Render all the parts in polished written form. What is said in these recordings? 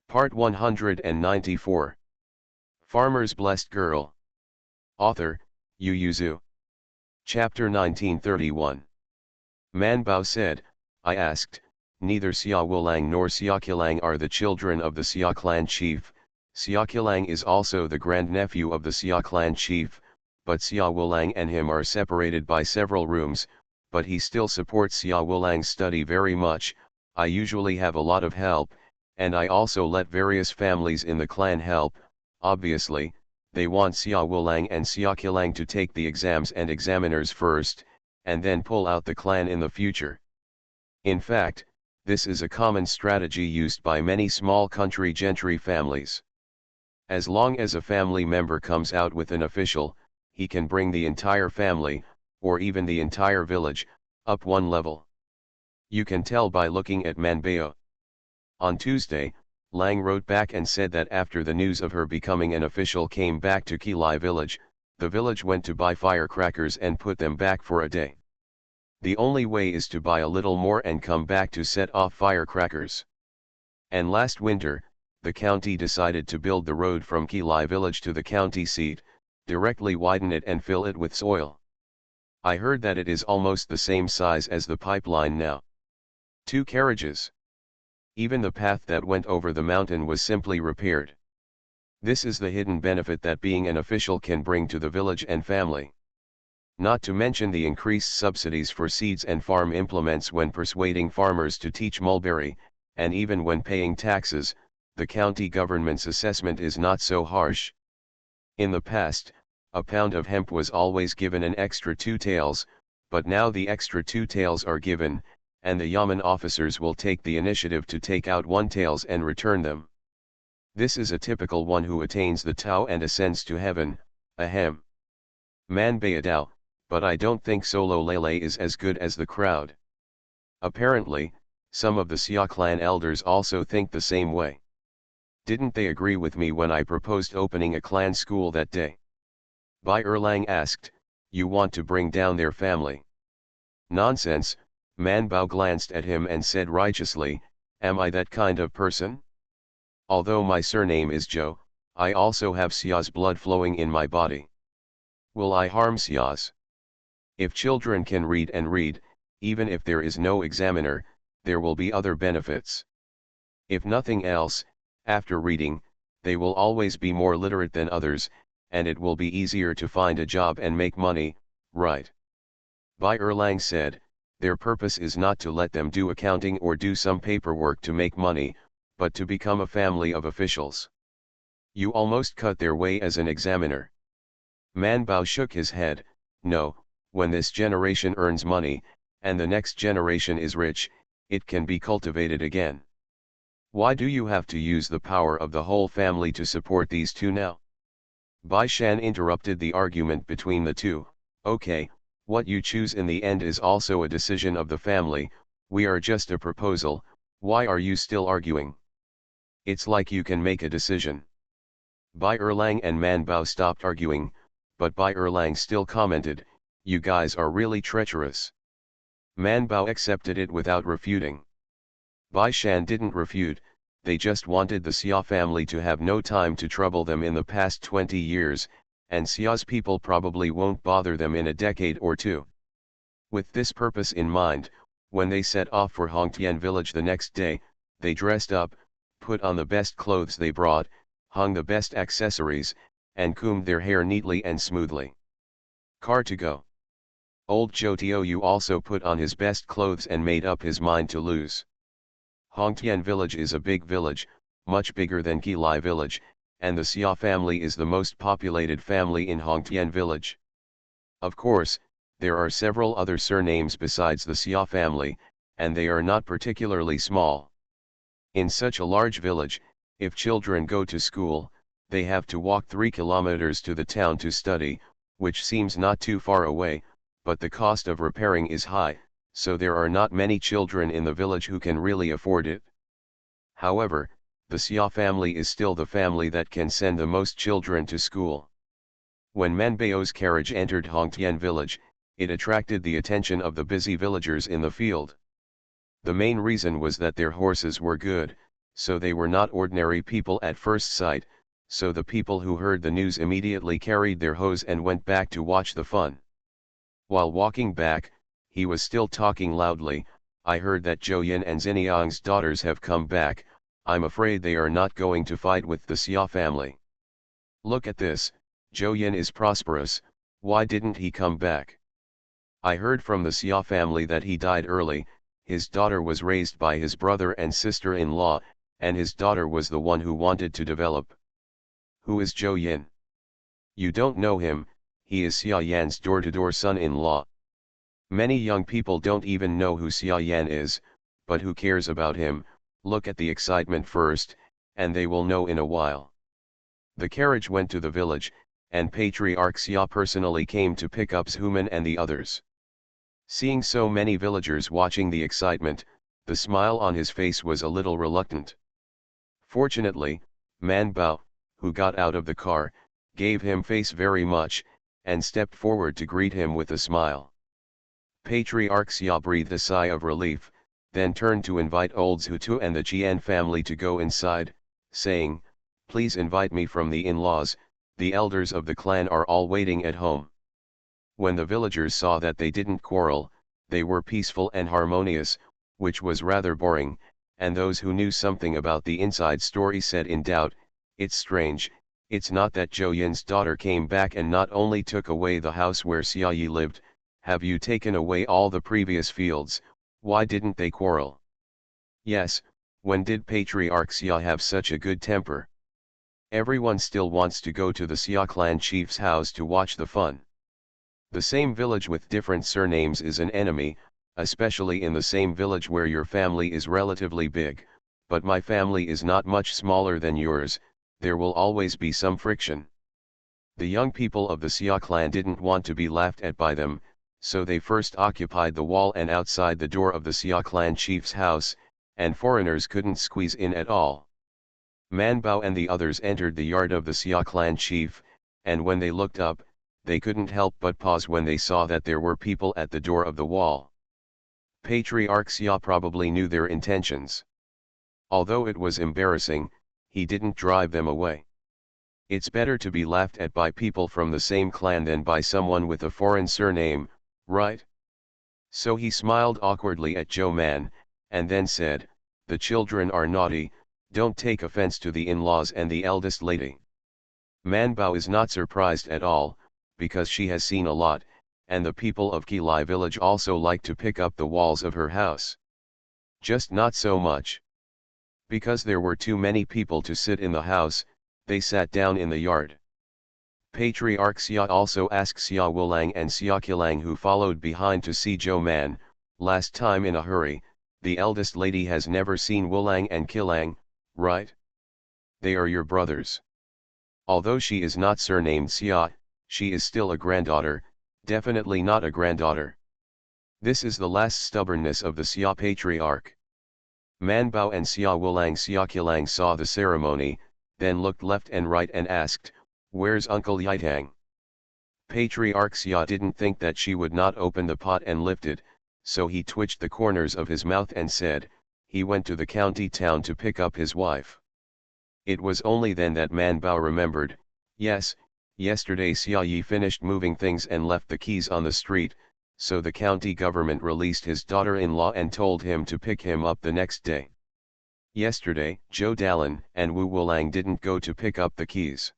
Part 194. Farmer's Blessed Girl. Author, Yu Yuzu. Chapter 1931. Man Bao said, I asked, neither Xia Wulang nor Xia Qilang are the children of the Xia clan chief. Xia Qilang is also the grandnephew of the Xia clan chief, but Xia Wulang and him are separated by several rooms, but he still supports Xia Wulang's study very much. I usually have a lot of help, and I also let various families in the clan help. Obviously, they want Xia Wulang and Xia Qilang to take the exams and examiners first, and then pull out the clan in the future. In fact, this is a common strategy used by many small country gentry families. As long as a family member comes out with an official, he can bring the entire family, or even the entire village, up one level. You can tell by looking at Man Bao. On Tuesday, Lang wrote back and said that after the news of her becoming an official came back to Qilai village, the village went to buy firecrackers and put them back for a day. The only way is to buy a little more and come back to set off firecrackers. And last winter, the county decided to build the road from Qilai village to the county seat, directly widen it and fill it with soil. I heard that it is almost the same size as the pipeline now. 2 carriages. Even the path that went over the mountain was simply repaired. This is the hidden benefit that being an official can bring to the village and family. Not to mention the increased subsidies for seeds and farm implements when persuading farmers to teach mulberry, and even when paying taxes, the county government's assessment is not so harsh. In the past, a pound of hemp was always given an extra 2 taels, but now the extra 2 taels are given, and the Yamen officers will take the initiative to take out 1 taels and return them. This is a typical one who attains the Tao and ascends to heaven. Ahem. Man Bayadao, but I don't think Solo Lele is as good as the crowd. Apparently, some of the Xia clan elders also think the same way. Didn't they agree with me when I proposed opening a clan school that day? Bai Erlang asked, you want to bring down their family? Nonsense. Man Bao glanced at him and said righteously, am I that kind of person? Although my surname is Zhou, I also have Xia's blood flowing in my body. Will I harm Xia's? If children can read and read, even if there is no examiner, there will be other benefits. If nothing else, after reading, they will always be more literate than others, and it will be easier to find a job and make money, right? Bai Erlang said, their purpose is not to let them do accounting or do some paperwork to make money, but to become a family of officials. You almost cut their way as an examiner. Man Bao shook his head, no, when this generation earns money, and the next generation is rich, it can be cultivated again. Why do you have to use the power of the whole family to support these 2 now? Bai Shan interrupted the argument between the 2, okay. What you choose in the end is also a decision of the family, we are just a proposal, why are you still arguing? It's like you can make a decision. Bai Erlang and Man Bao stopped arguing, but Bai Erlang still commented, you guys are really treacherous. Man Bao accepted it without refuting. Bai Shan didn't refute, they just wanted the Xia family to have no time to trouble them in the past 20 years, and Xia's people probably won't bother them in a decade or 2. With this purpose in mind, when they set off for Hongtian village the next day, they dressed up, put on the best clothes they brought, hung the best accessories, and combed their hair neatly and smoothly. Car to go. Old Zhou Tiou also put on his best clothes and made up his mind to lose. Hongtian village is a big village, much bigger than Qilai village, and the Xia family is the most populated family in Hongtian village. Of course, there are several other surnames besides the Xia family, and they are not particularly small. In such a large village, if children go to school, they have to walk 3 kilometers to the town to study, which seems not too far away, but the cost of repairing is high, so there are not many children in the village who can really afford it. However, the Xia family is still the family that can send the most children to school. When Man Bao's carriage entered Hongtian village, it attracted the attention of the busy villagers in the field. The main reason was that their horses were good, so they were not ordinary people at first sight, so the people who heard the news immediately carried their hose and went back to watch the fun. While walking back, he was still talking loudly. I heard that Zhou Yin and Xiniang's daughters have come back. I'm afraid they are not going to fight with the Xia family. Look at this, Zhou Yin is prosperous, why didn't he come back? I heard from the Xia family that he died early. His daughter was raised by his brother and sister-in-law, and his daughter was the one who wanted to develop. Who is Zhou Yin? You don't know him, he is Xia Yan's door-to-door son-in-law. Many young people don't even know who Xia Yan is, but who cares about him? Look at the excitement first, and they will know in a while. The carriage went to the village, and Patriarch Xia personally came to pick up Zhuman and the others. Seeing so many villagers watching the excitement, the smile on his face was a little reluctant. Fortunately, Man Bao, who got out of the car, gave him face very much, and stepped forward to greet him with a smile. Patriarch Xia breathed a sigh of relief, then turned to invite old Zhutu and the Qian family to go inside, saying, "Please invite me from the in-laws, the elders of the clan are all waiting at home." When the villagers saw that they didn't quarrel, they were peaceful and harmonious, which was rather boring, and those who knew something about the inside story said in doubt, "It's strange, it's not that Zhou Yin's daughter came back and not only took away the house where Xia Yi lived, have you taken away all the previous fields, why didn't they quarrel?" Yes, when did Patriarch Xia have such a good temper? Everyone still wants to go to the Xia clan chief's house to watch the fun. The same village with different surnames is an enemy, especially in the same village where your family is relatively big, but my family is not much smaller than yours, there will always be some friction. The young people of the Xia clan didn't want to be laughed at by them, so they first occupied the wall and outside the door of the Xia clan chief's house, and foreigners couldn't squeeze in at all. Man Bao and the others entered the yard of the Xia clan chief, and when they looked up, they couldn't help but pause when they saw that there were people at the door of the wall. Patriarch Xia probably knew their intentions. Although it was embarrassing, he didn't drive them away. It's better to be laughed at by people from the same clan than by someone with a foreign surname, right? So he smiled awkwardly at Zhou Man, and then said, "The children are naughty, don't take offense to the in-laws and the eldest lady." Man Bao is not surprised at all, because she has seen a lot, and the people of Qilai village also like to pick up the walls of her house. Just not so much. Because there were too many people to sit in the house, they sat down in the yard. Patriarch Xia also asked Xia Wulang and Xia Qilang who followed behind to see Zhou Man. Last time in a hurry, the eldest lady has never seen Wulang and Qilang, right? They are your brothers. Although she is not surnamed Xia, she is still a granddaughter, definitely not a granddaughter. This is the last stubbornness of the Xia patriarch. Man Bao and Xia Wulang Xia Qilang saw the ceremony, then looked left and right and asked, "Where's Uncle Yitang?" Patriarch Xia didn't think that she would not open the pot and lift it, so he twitched the corners of his mouth and said, he went to the county town to pick up his wife. It was only then that Man Bao remembered, yes, yesterday Xia Yi finished moving things and left the keys on the street, so the county government released his daughter-in-law and told him to pick him up the next day. Yesterday, Zhou Dalan and Wu Wulang didn't go to pick up the keys.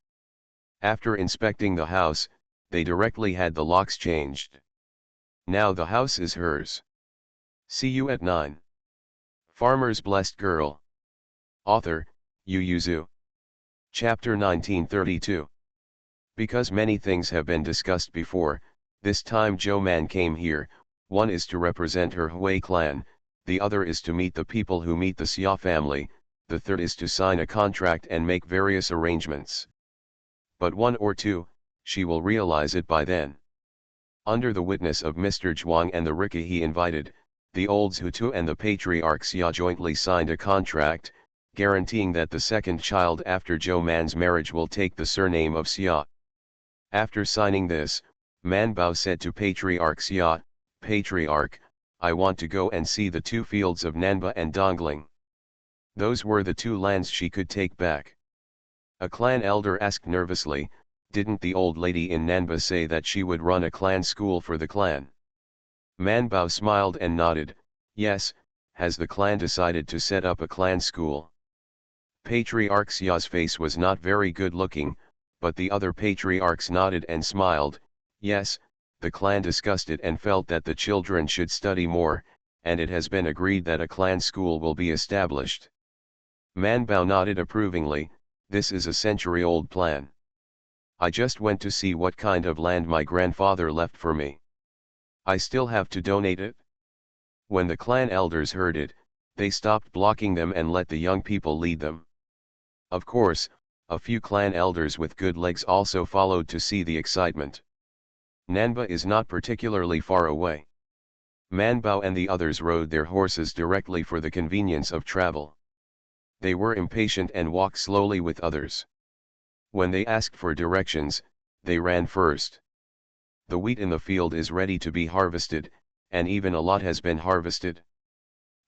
After inspecting the house, they directly had the locks changed. Now the house is hers. See you at 9. Farmer's Blessed Girl. Author, Yu Yuzu. Chapter 1932. Because many things have been discussed before, this time Zhou Man came here. One is to represent her Hui clan, the other is to meet the people who meet the Xia family, the third is to sign a contract and make various arrangements. But 1 or 2, she will realize it by then. Under the witness of Mr. Zhuang and the Rika he invited, the old Zhutu and the Patriarch Xia jointly signed a contract, guaranteeing that the second child after Zhou Man's marriage will take the surname of Xia. After signing this, Man Bao said to Patriarch Xia, "Patriarch, I want to go and see the 2 fields of Nanba and Dongling." Those were the two lands she could take back. A clan elder asked nervously, didn't the old lady in Nanba say that she would run a clan school for the clan? Manbao smiled and nodded, yes, has the clan decided to set up a clan school? Patriarch Xia's face was not very good looking, but the other patriarchs nodded and smiled, yes, the clan discussed it and felt that the children should study more, and it has been agreed that a clan school will be established. Manbao nodded approvingly, this is a century-old plan. I just went to see what kind of land my grandfather left for me. I still have to donate it? When the clan elders heard it, they stopped blocking them and let the young people lead them. Of course, a few clan elders with good legs also followed to see the excitement. Nanba is not particularly far away. Manbao and the others rode their horses directly for the convenience of travel. They were impatient and walked slowly with others. When they asked for directions, they ran first. The wheat in the field is ready to be harvested, and even a lot has been harvested.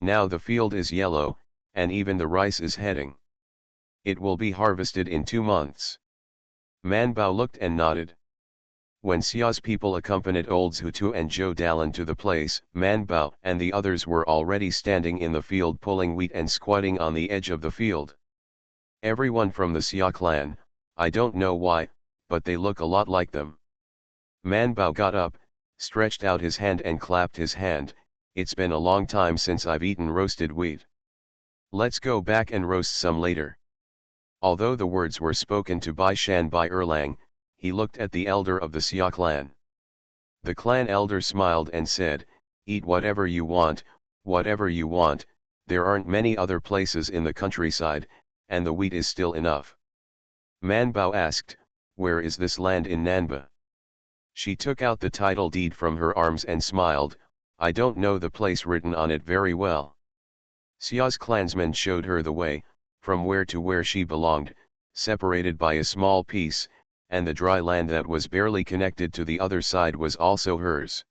Now the field is yellow, and even the rice is heading. It will be harvested in 2 months. Manbao looked and nodded. When Xia's people accompanied old Zhutu and Zhou Dalan to the place, Manbao and the others were already standing in the field pulling wheat and squatting on the edge of the field. Everyone from the Xia clan, I don't know why, but they look a lot like them. Manbao got up, stretched out his hand and clapped his hand, it's been a long time since I've eaten roasted wheat. Let's go back and roast some later. Although the words were spoken to Bai Shan by Erlang, he looked at the elder of the Xia clan. The clan elder smiled and said, eat whatever you want, there aren't many other places in the countryside, and the wheat is still enough. Manbao asked, where is this land in Nanba? She took out the title deed from her arms and smiled, I don't know the place written on it very well. Xia's clansmen showed her the way, from where to where she belonged, separated by a small piece, and the dry land that was barely connected to the other side was also hers.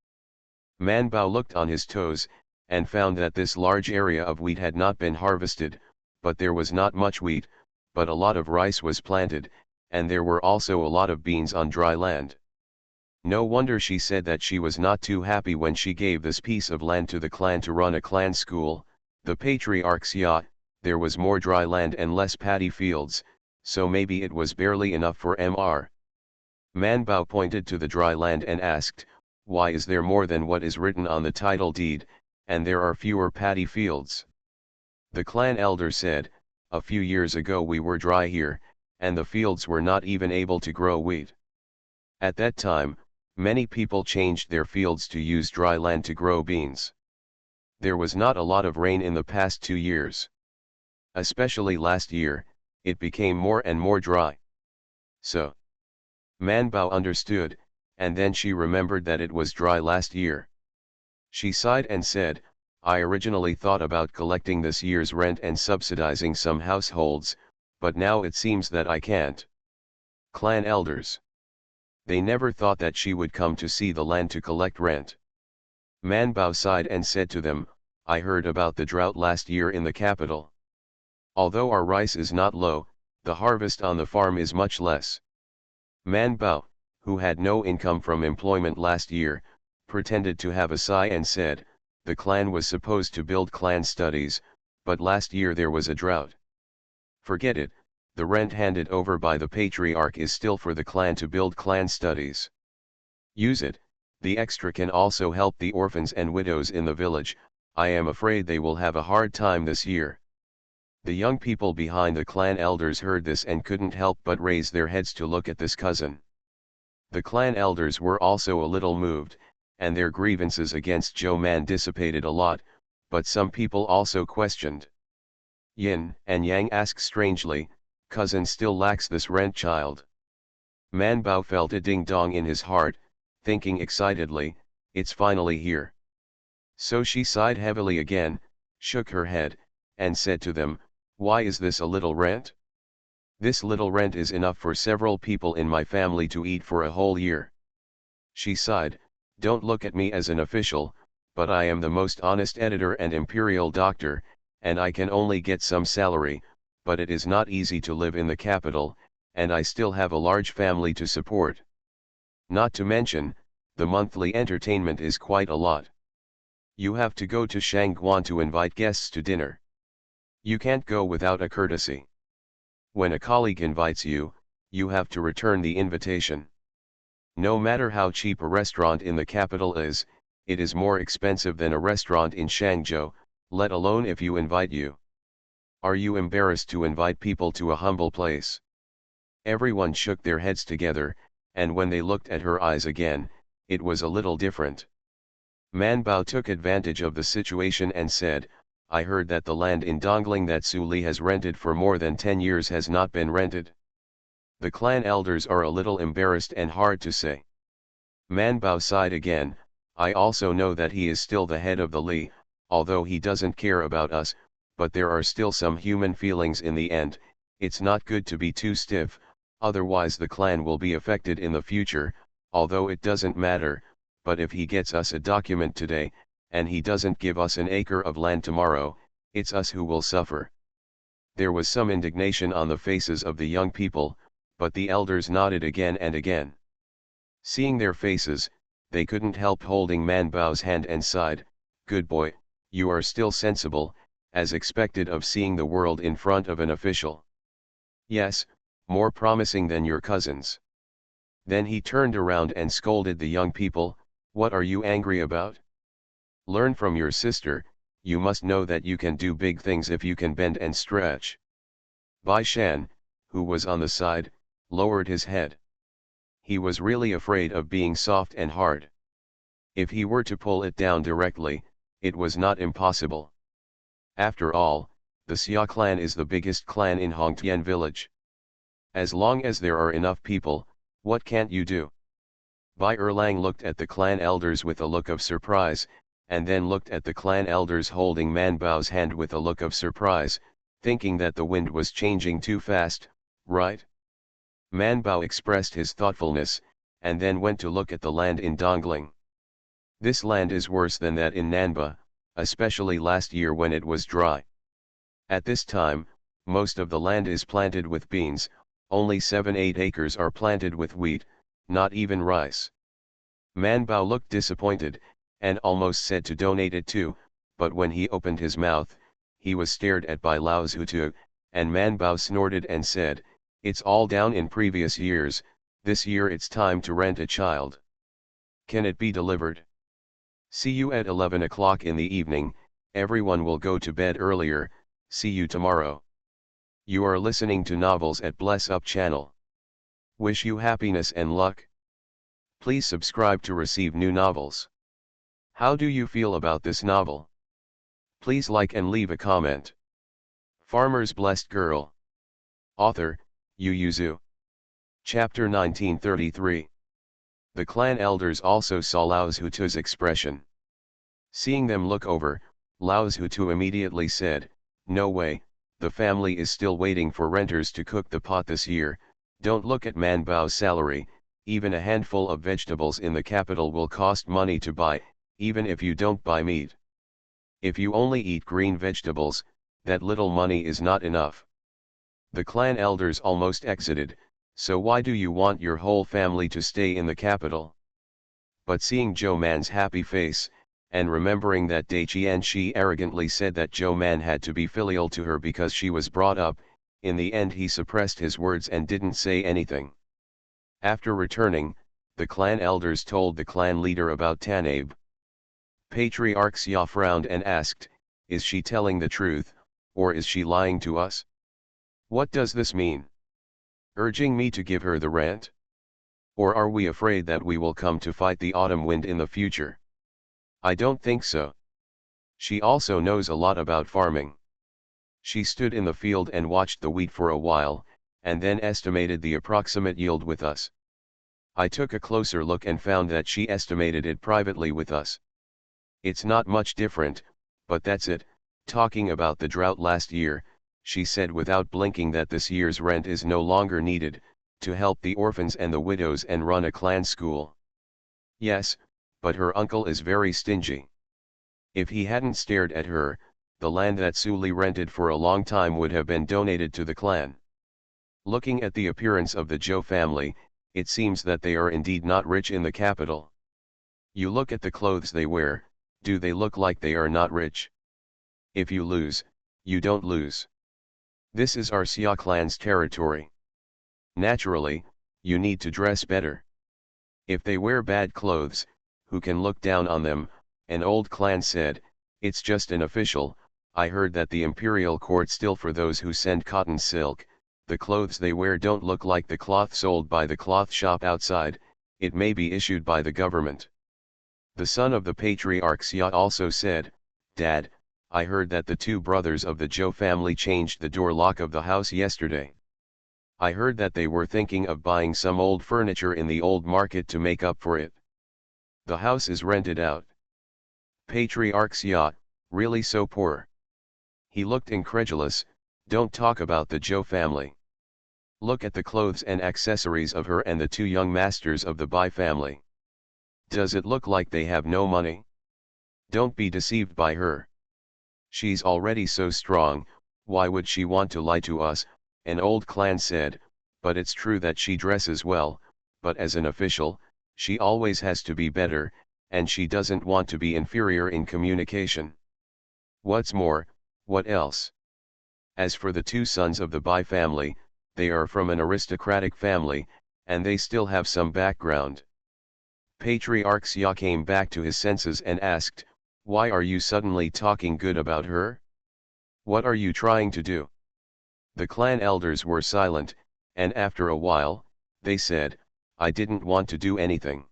Manbao looked on his toes, and found that this large area of wheat had not been harvested, but there was not much wheat, but a lot of rice was planted, and there were also a lot of beans on dry land. No wonder she said that she was not too happy when she gave this piece of land to the clan to run a clan school. The patriarch Xia, there was more dry land and less paddy fields, so maybe it was barely enough for Mr. Manbao pointed to the dry land and asked, why is there more than what is written on the title deed, and there are fewer paddy fields? The clan elder said, a few years ago we were dry here, and the fields were not even able to grow wheat. At that time, many people changed their fields to use dry land to grow beans. There was not a lot of rain in the past 2 years. Especially last year, it became more and more dry. So, Manbao understood, and then she remembered that it was dry last year. She sighed and said, I originally thought about collecting this year's rent and subsidizing some households, but now it seems that I can't. Clan elders. They never thought that she would come to see the land to collect rent. Manbao sighed and said to them, I heard about the drought last year in the capital. Although our rice is not low, the harvest on the farm is much less. Manbao, who had no income from employment last year, pretended to have a sigh and said, the clan was supposed to build clan studies, but last year there was a drought. Forget it, the rent handed over by the patriarch is still for the clan to build clan studies. Use it, the extra can also help the orphans and widows in the village, I am afraid they will have a hard time this year. The young people behind the clan elders heard this and couldn't help but raise their heads to look at this cousin. The clan elders were also a little moved, and their grievances against Zhou Man dissipated a lot, but some people also questioned. Yin and Yang asked strangely, cousin still lacks this rent child. Manbao felt a ding-dong in his heart, thinking excitedly, it's finally here. So she sighed heavily again, shook her head, and said to them, why is this a little rent? This little rent is enough for several people in my family to eat for a whole year. She sighed, don't look at me as an official, but I am the most honest editor and imperial doctor, and I can only get some salary, but it is not easy to live in the capital, and I still have a large family to support. Not to mention, the monthly entertainment is quite a lot. You have to go to Shangguan to invite guests to dinner. You can't go without a courtesy. When a colleague invites you, you have to return the invitation. No matter how cheap a restaurant in the capital is, it is more expensive than a restaurant in Shangzhou, let alone if you invite you. Are you embarrassed to invite people to a humble place? Everyone shook their heads together, and when they looked at her eyes again, it was a little different. Man Bao took advantage of the situation and said, I heard that the land in Dongling that Su Li has rented for more than 10 years has not been rented. The clan elders are a little embarrassed and hard to say. Man Bao sighed again, I also know that he is still the head of the Li, although he doesn't care about us, but there are still some human feelings in the end. It's not good to be too stiff, otherwise the clan will be affected in the future, although it doesn't matter, but if he gets us a document today, and he doesn't give us an acre of land tomorrow, it's us who will suffer. There was some indignation on the faces of the young people, but the elders nodded again and again. Seeing their faces, they couldn't help holding Man Bao's hand and sighed, good boy, you are still sensible, as expected of seeing the world in front of an official. Yes, more promising than your cousins. Then he turned around and scolded the young people, what are you angry about? Learn from your sister, you must know that you can do big things if you can bend and stretch. Bai Shan, who was on the side, lowered his head. He was really afraid of being soft and hard. If he were to pull it down directly, it was not impossible. After all, the Xia clan is the biggest clan in Hongtian village. As long as there are enough people, what can't you do? Bai Erlang looked at the clan elders with a look of surprise, and then looked at the clan elders holding Man Bao's hand with a look of surprise, thinking that the wind was changing too fast, right? Man Bao expressed his thoughtfulness, and then went to look at the land in Dongling. This land is worse than that in Nanba, especially last year when it was dry. At this time, most of the land is planted with beans, only 7-8 acres are planted with wheat, not even rice. Man Bao looked disappointed, and almost said to donate it too, but when he opened his mouth, he was stared at by Lao Zhutu, and Man Bao snorted and said, it's all down in previous years, this year it's time to rent a child. Can it be delivered? See you at 11 o'clock in the evening, everyone will go to bed earlier, see you tomorrow. You are listening to Novels at Bless Up channel. Wish you happiness and luck. Please subscribe to receive new novels. How do you feel about this novel? Please like and leave a comment. Farmer's Blessed Girl. Author, Yu Yuzu. Chapter 1933. The clan elders also saw Lao Zhutu's expression. Seeing them look over, Lao Zhutu immediately said, no way, the family is still waiting for renters to cook the pot this year, don't look at Man Bao's salary, even a handful of vegetables in the capital will cost money to buy, even if you don't buy meat. If you only eat green vegetables, that little money is not enough. The clan elders almost exited, so why do you want your whole family to stay in the capital? But seeing Zhou Man's happy face, and remembering that Dai Qianxi arrogantly said that Zhou Man had to be filial to her because she was brought up, in the end he suppressed his words and didn't say anything. After returning, the clan elders told the clan leader about Tanabe. Patriarch Xia frowned and asked, is she telling the truth, or is she lying to us? What does this mean? Urging me to give her the rent? Or are we afraid that we will come to fight the autumn wind in the future? I don't think so. She also knows a lot about farming. She stood in the field and watched the wheat for a while, and then estimated the approximate yield with us. I took a closer look and found that she estimated it privately with us. It's not much different, but that's it. Talking about the drought last year, she said without blinking that this year's rent is no longer needed, to help the orphans and the widows and run a clan school. Yes, but her uncle is very stingy. If he hadn't stared at her, the land that Suli rented for a long time would have been donated to the clan. Looking at the appearance of the Zhou family, it seems that they are indeed not rich in the capital. You look at the clothes they wear, do they look like they are not rich? If you lose, you don't lose. This is our Xia clan's territory. Naturally, you need to dress better. If they wear bad clothes, who can look down on them? An old clan said, it's just an official. I heard that the imperial court still for those who send cotton silk, the clothes they wear don't look like the cloth sold by the cloth shop outside, it may be issued by the government. The son of the patriarch Xia also said, Dad, I heard that the two brothers of the Zhou family changed the door lock of the house yesterday. I heard that they were thinking of buying some old furniture in the old market to make up for it. The house is rented out. Patriarch Xia, really so poor? He looked incredulous. Don't talk about the Zhou family. Look at the clothes and accessories of her and the two young masters of the Bai family. Does it look like they have no money? Don't be deceived by her. She's already so strong, why would she want to lie to us? An old clan said, but it's true that she dresses well, but as an official, she always has to be better, and she doesn't want to be inferior in communication. What's more, what else? As for the two sons of the Bai family, they are from an aristocratic family, and they still have some background. Patriarch Xia came back to his senses and asked, why are you suddenly talking good about her? What are you trying to do? The clan elders were silent, and after a while, they said, I didn't want to do anything.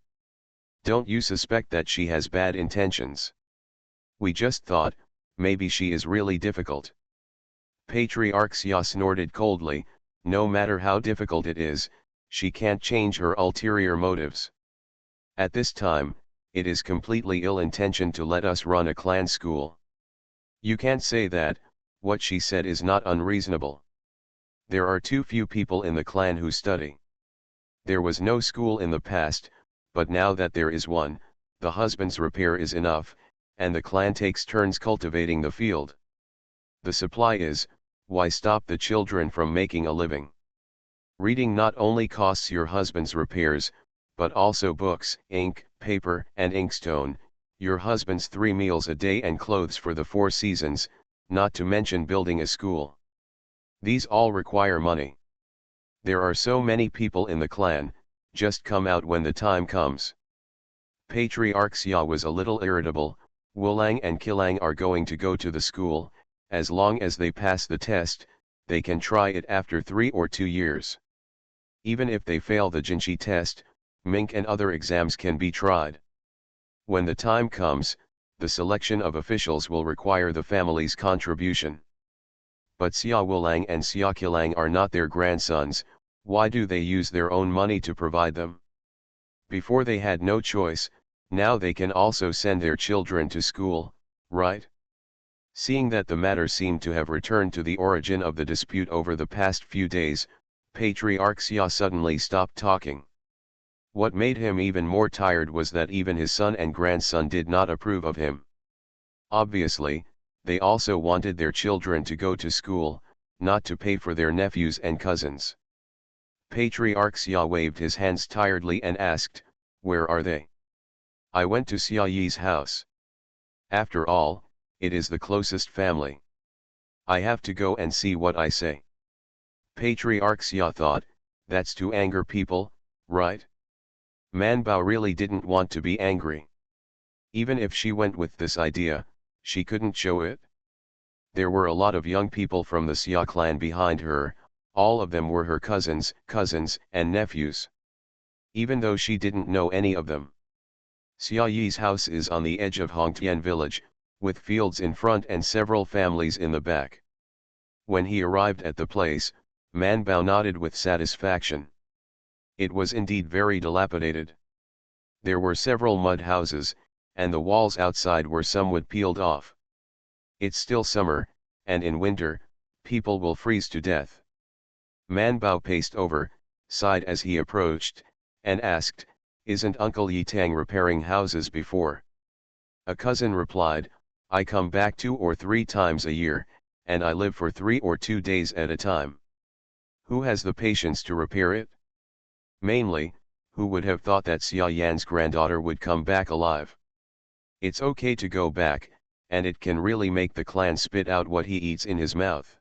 Don't you suspect that she has bad intentions? We just thought, maybe she is really difficult. Patriarch Xia snorted coldly, no matter how difficult it is, she can't change her ulterior motives. At this time, it is completely ill-intentioned to let us run a clan school. You can't say that, what she said is not unreasonable. There are too few people in the clan who study. There was no school in the past, but now that there is one, the husband's repair is enough, and the clan takes turns cultivating the field. The supply is, why stop the children from making a living? Reading not only costs your husband's repairs, but also books, ink, paper, and inkstone, your husband's 3 meals a day and clothes for the 4 seasons, not to mention building a school. These all require money. There are so many people in the clan, just come out when the time comes. Patriarch Xia was a little irritable. Wulang and Qilang are going to go to the school, as long as they pass the test, they can try it after 3 or 2 years. Even if they fail the Jinshi test, Mink and other exams can be tried. When the time comes, the selection of officials will require the family's contribution. But Xia Wulang and Xia Qilang are not their grandsons, why do they use their own money to provide them? Before they had no choice, now they can also send their children to school, right? Seeing that the matter seemed to have returned to the origin of the dispute over the past few days, Patriarch Xia suddenly stopped talking. What made him even more tired was that even his son and grandson did not approve of him. Obviously, they also wanted their children to go to school, not to pay for their nephews and cousins. Patriarch Xia waved his hands tiredly and asked, where are they? I went to Xia Yi's house. After all, it is the closest family. I have to go and see what I say. Patriarch Xia thought, that's to anger people, right? Man Bao really didn't want to be angry. Even if she went with this idea, she couldn't show it. There were a lot of young people from the Xia clan behind her, all of them were her cousins, and nephews. Even though she didn't know any of them. Xia Yi's house is on the edge of Hongtian village, with fields in front and several families in the back. When he arrived at the place, Man Bao nodded with satisfaction. It was indeed very dilapidated. There were several mud houses, and the walls outside were somewhat peeled off. It's still summer, and in winter, people will freeze to death. Man Bao paced over, sighed as he approached, and asked, isn't Uncle Yi Tang repairing houses before? A cousin replied, I come back 2 or 3 times a year, and I live for 3 or 2 days at a time. Who has the patience to repair it? Mainly, who would have thought that Xia Yan's granddaughter would come back alive? It's okay to go back, and it can really make the clan spit out what he eats in his mouth.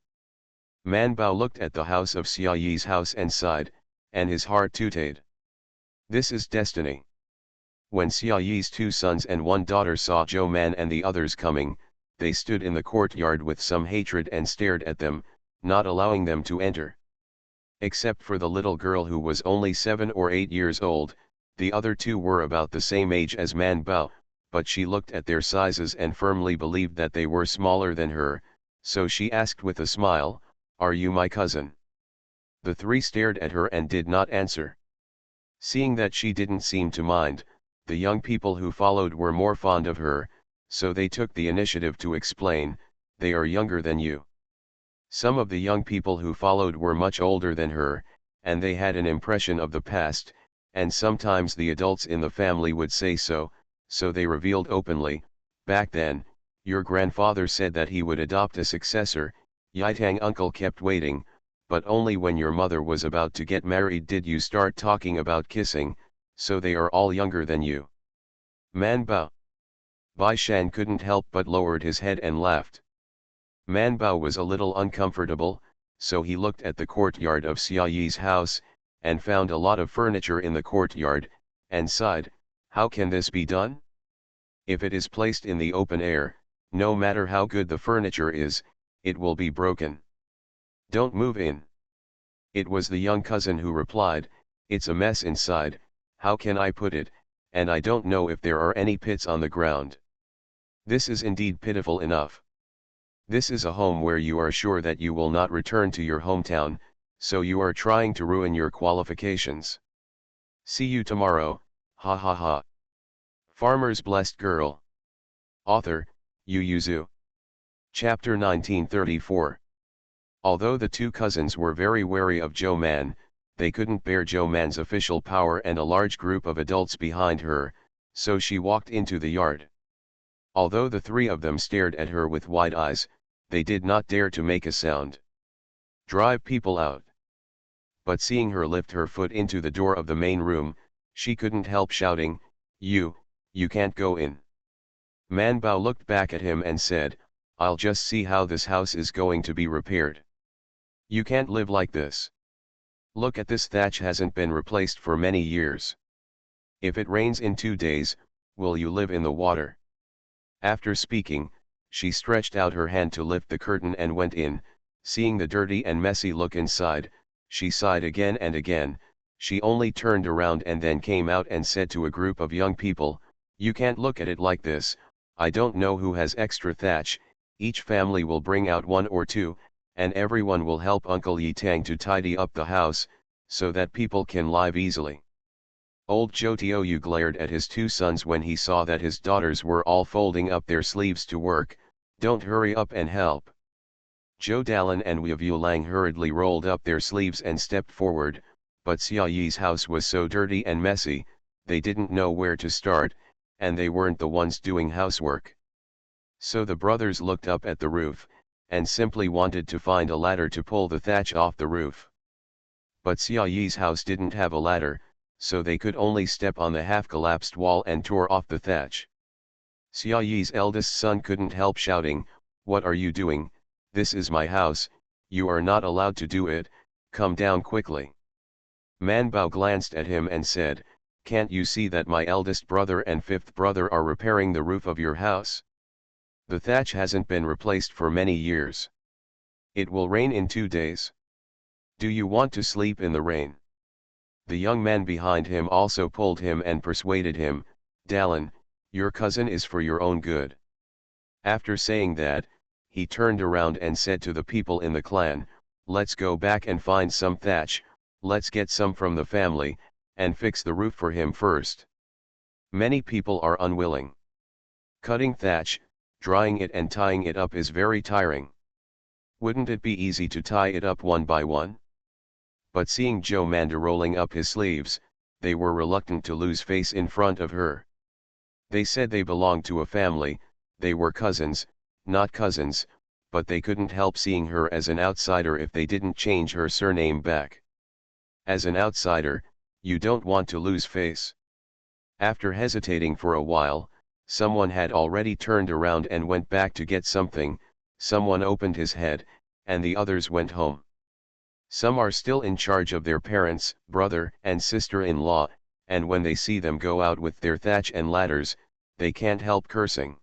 Man Bao looked at the house of Xia Yi's house and sighed, and his heart tooted. This is destiny. When Xia Yi's 2 sons and 1 daughter saw Zhou Man and the others coming, they stood in the courtyard with some hatred and stared at them, not allowing them to enter. Except for the little girl who was only 7 or 8 years old, the other 2 were about the same age as Man Bao, but she looked at their sizes and firmly believed that they were smaller than her, so she asked with a smile, "Are you my cousin?" The 3 stared at her and did not answer. Seeing that she didn't seem to mind, the young people who followed were more fond of her, so they took the initiative to explain, "They are younger than you." Some of the young people who followed were much older than her, and they had an impression of the past, and sometimes the adults in the family would say so, so they revealed openly, "Back then, your grandfather said that he would adopt a successor. Yitang uncle kept waiting, but only when your mother was about to get married did you start talking about kissing, so they are all younger than you." Man Bao. Bai Shan couldn't help but lowered his head and laughed. Man Bao was a little uncomfortable, so he looked at the courtyard of Xia Yi's house, and found a lot of furniture in the courtyard, and sighed, "How can this be done? If it is placed in the open air, no matter how good the furniture is, it will be broken. Don't move in." It was the young cousin who replied, "It's a mess inside, how can I put it, and I don't know if there are any pits on the ground. This is indeed pitiful enough. This is a home where you are sure that you will not return to your hometown, so you are trying to ruin your qualifications. See you tomorrow, ha ha ha." Farmer's Blessed Girl. Author, Yu Yuzu. Chapter 1934. Although the 2 cousins were very wary of Zhou Man, they couldn't bear Zhou Man's official power and a large group of adults behind her, so she walked into the yard. Although the 3 of them stared at her with wide eyes, they did not dare to make a sound. "Drive people out." But seeing her lift her foot into the door of the main room, she couldn't help shouting, You can't go in." Man Bao looked back at him and said, "I'll just see how this house is going to be repaired. You can't live like this. Look at this thatch, hasn't been replaced for many years. If it rains in 2 days, will you live in the water?" After speaking, she stretched out her hand to lift the curtain and went in. Seeing the dirty and messy look inside, she sighed again and again. She only turned around and then came out and said to a group of young people, "You can't look at it like this. I don't know who has extra thatch. Each family will bring out 1 or 2, and everyone will help Uncle Yitang to tidy up the house, so that people can live easily." Old Zhou Tiou glared at his 2 sons when he saw that his daughters were all folding up their sleeves to work. "Don't hurry up and help." Zhou Dalin and Wei Lang hurriedly rolled up their sleeves and stepped forward, but Xia Yi's house was so dirty and messy, they didn't know where to start, and they weren't the ones doing housework. So the brothers looked up at the roof, and simply wanted to find a ladder to pull the thatch off the roof. But Xia Yi's house didn't have a ladder, so they could only step on the half-collapsed wall and tore off the thatch. Xia Yi's eldest son couldn't help shouting, "What are you doing? This is my house, you are not allowed to do it, come down quickly." Man Bao glanced at him and said, "Can't you see that my eldest brother and 5th brother are repairing the roof of your house? The thatch hasn't been replaced for many years. It will rain in 2 days. Do you want to sleep in the rain?" The young man behind him also pulled him and persuaded him, "Dalin, your cousin is for your own good." After saying that, he turned around and said to the people in the clan, "Let's go back and find some thatch, let's get some from the family, and fix the roof for him first." Many people are unwilling. Cutting thatch, drying it and tying it up is very tiring. Wouldn't it be easy to tie it up one by one? But seeing Zhou Manda rolling up his sleeves, they were reluctant to lose face in front of her. They said they belonged to a family, They were cousins, not cousins, but they couldn't help seeing her as an outsider if they didn't change her surname back. As an outsider, you don't want to lose face. After hesitating for a while, someone had already turned around and went back to get something. Someone opened his head, and the others went home. Some are still in charge of their parents, brother and sister-in-law, and when they see them go out with their thatch and ladders, they can't help cursing.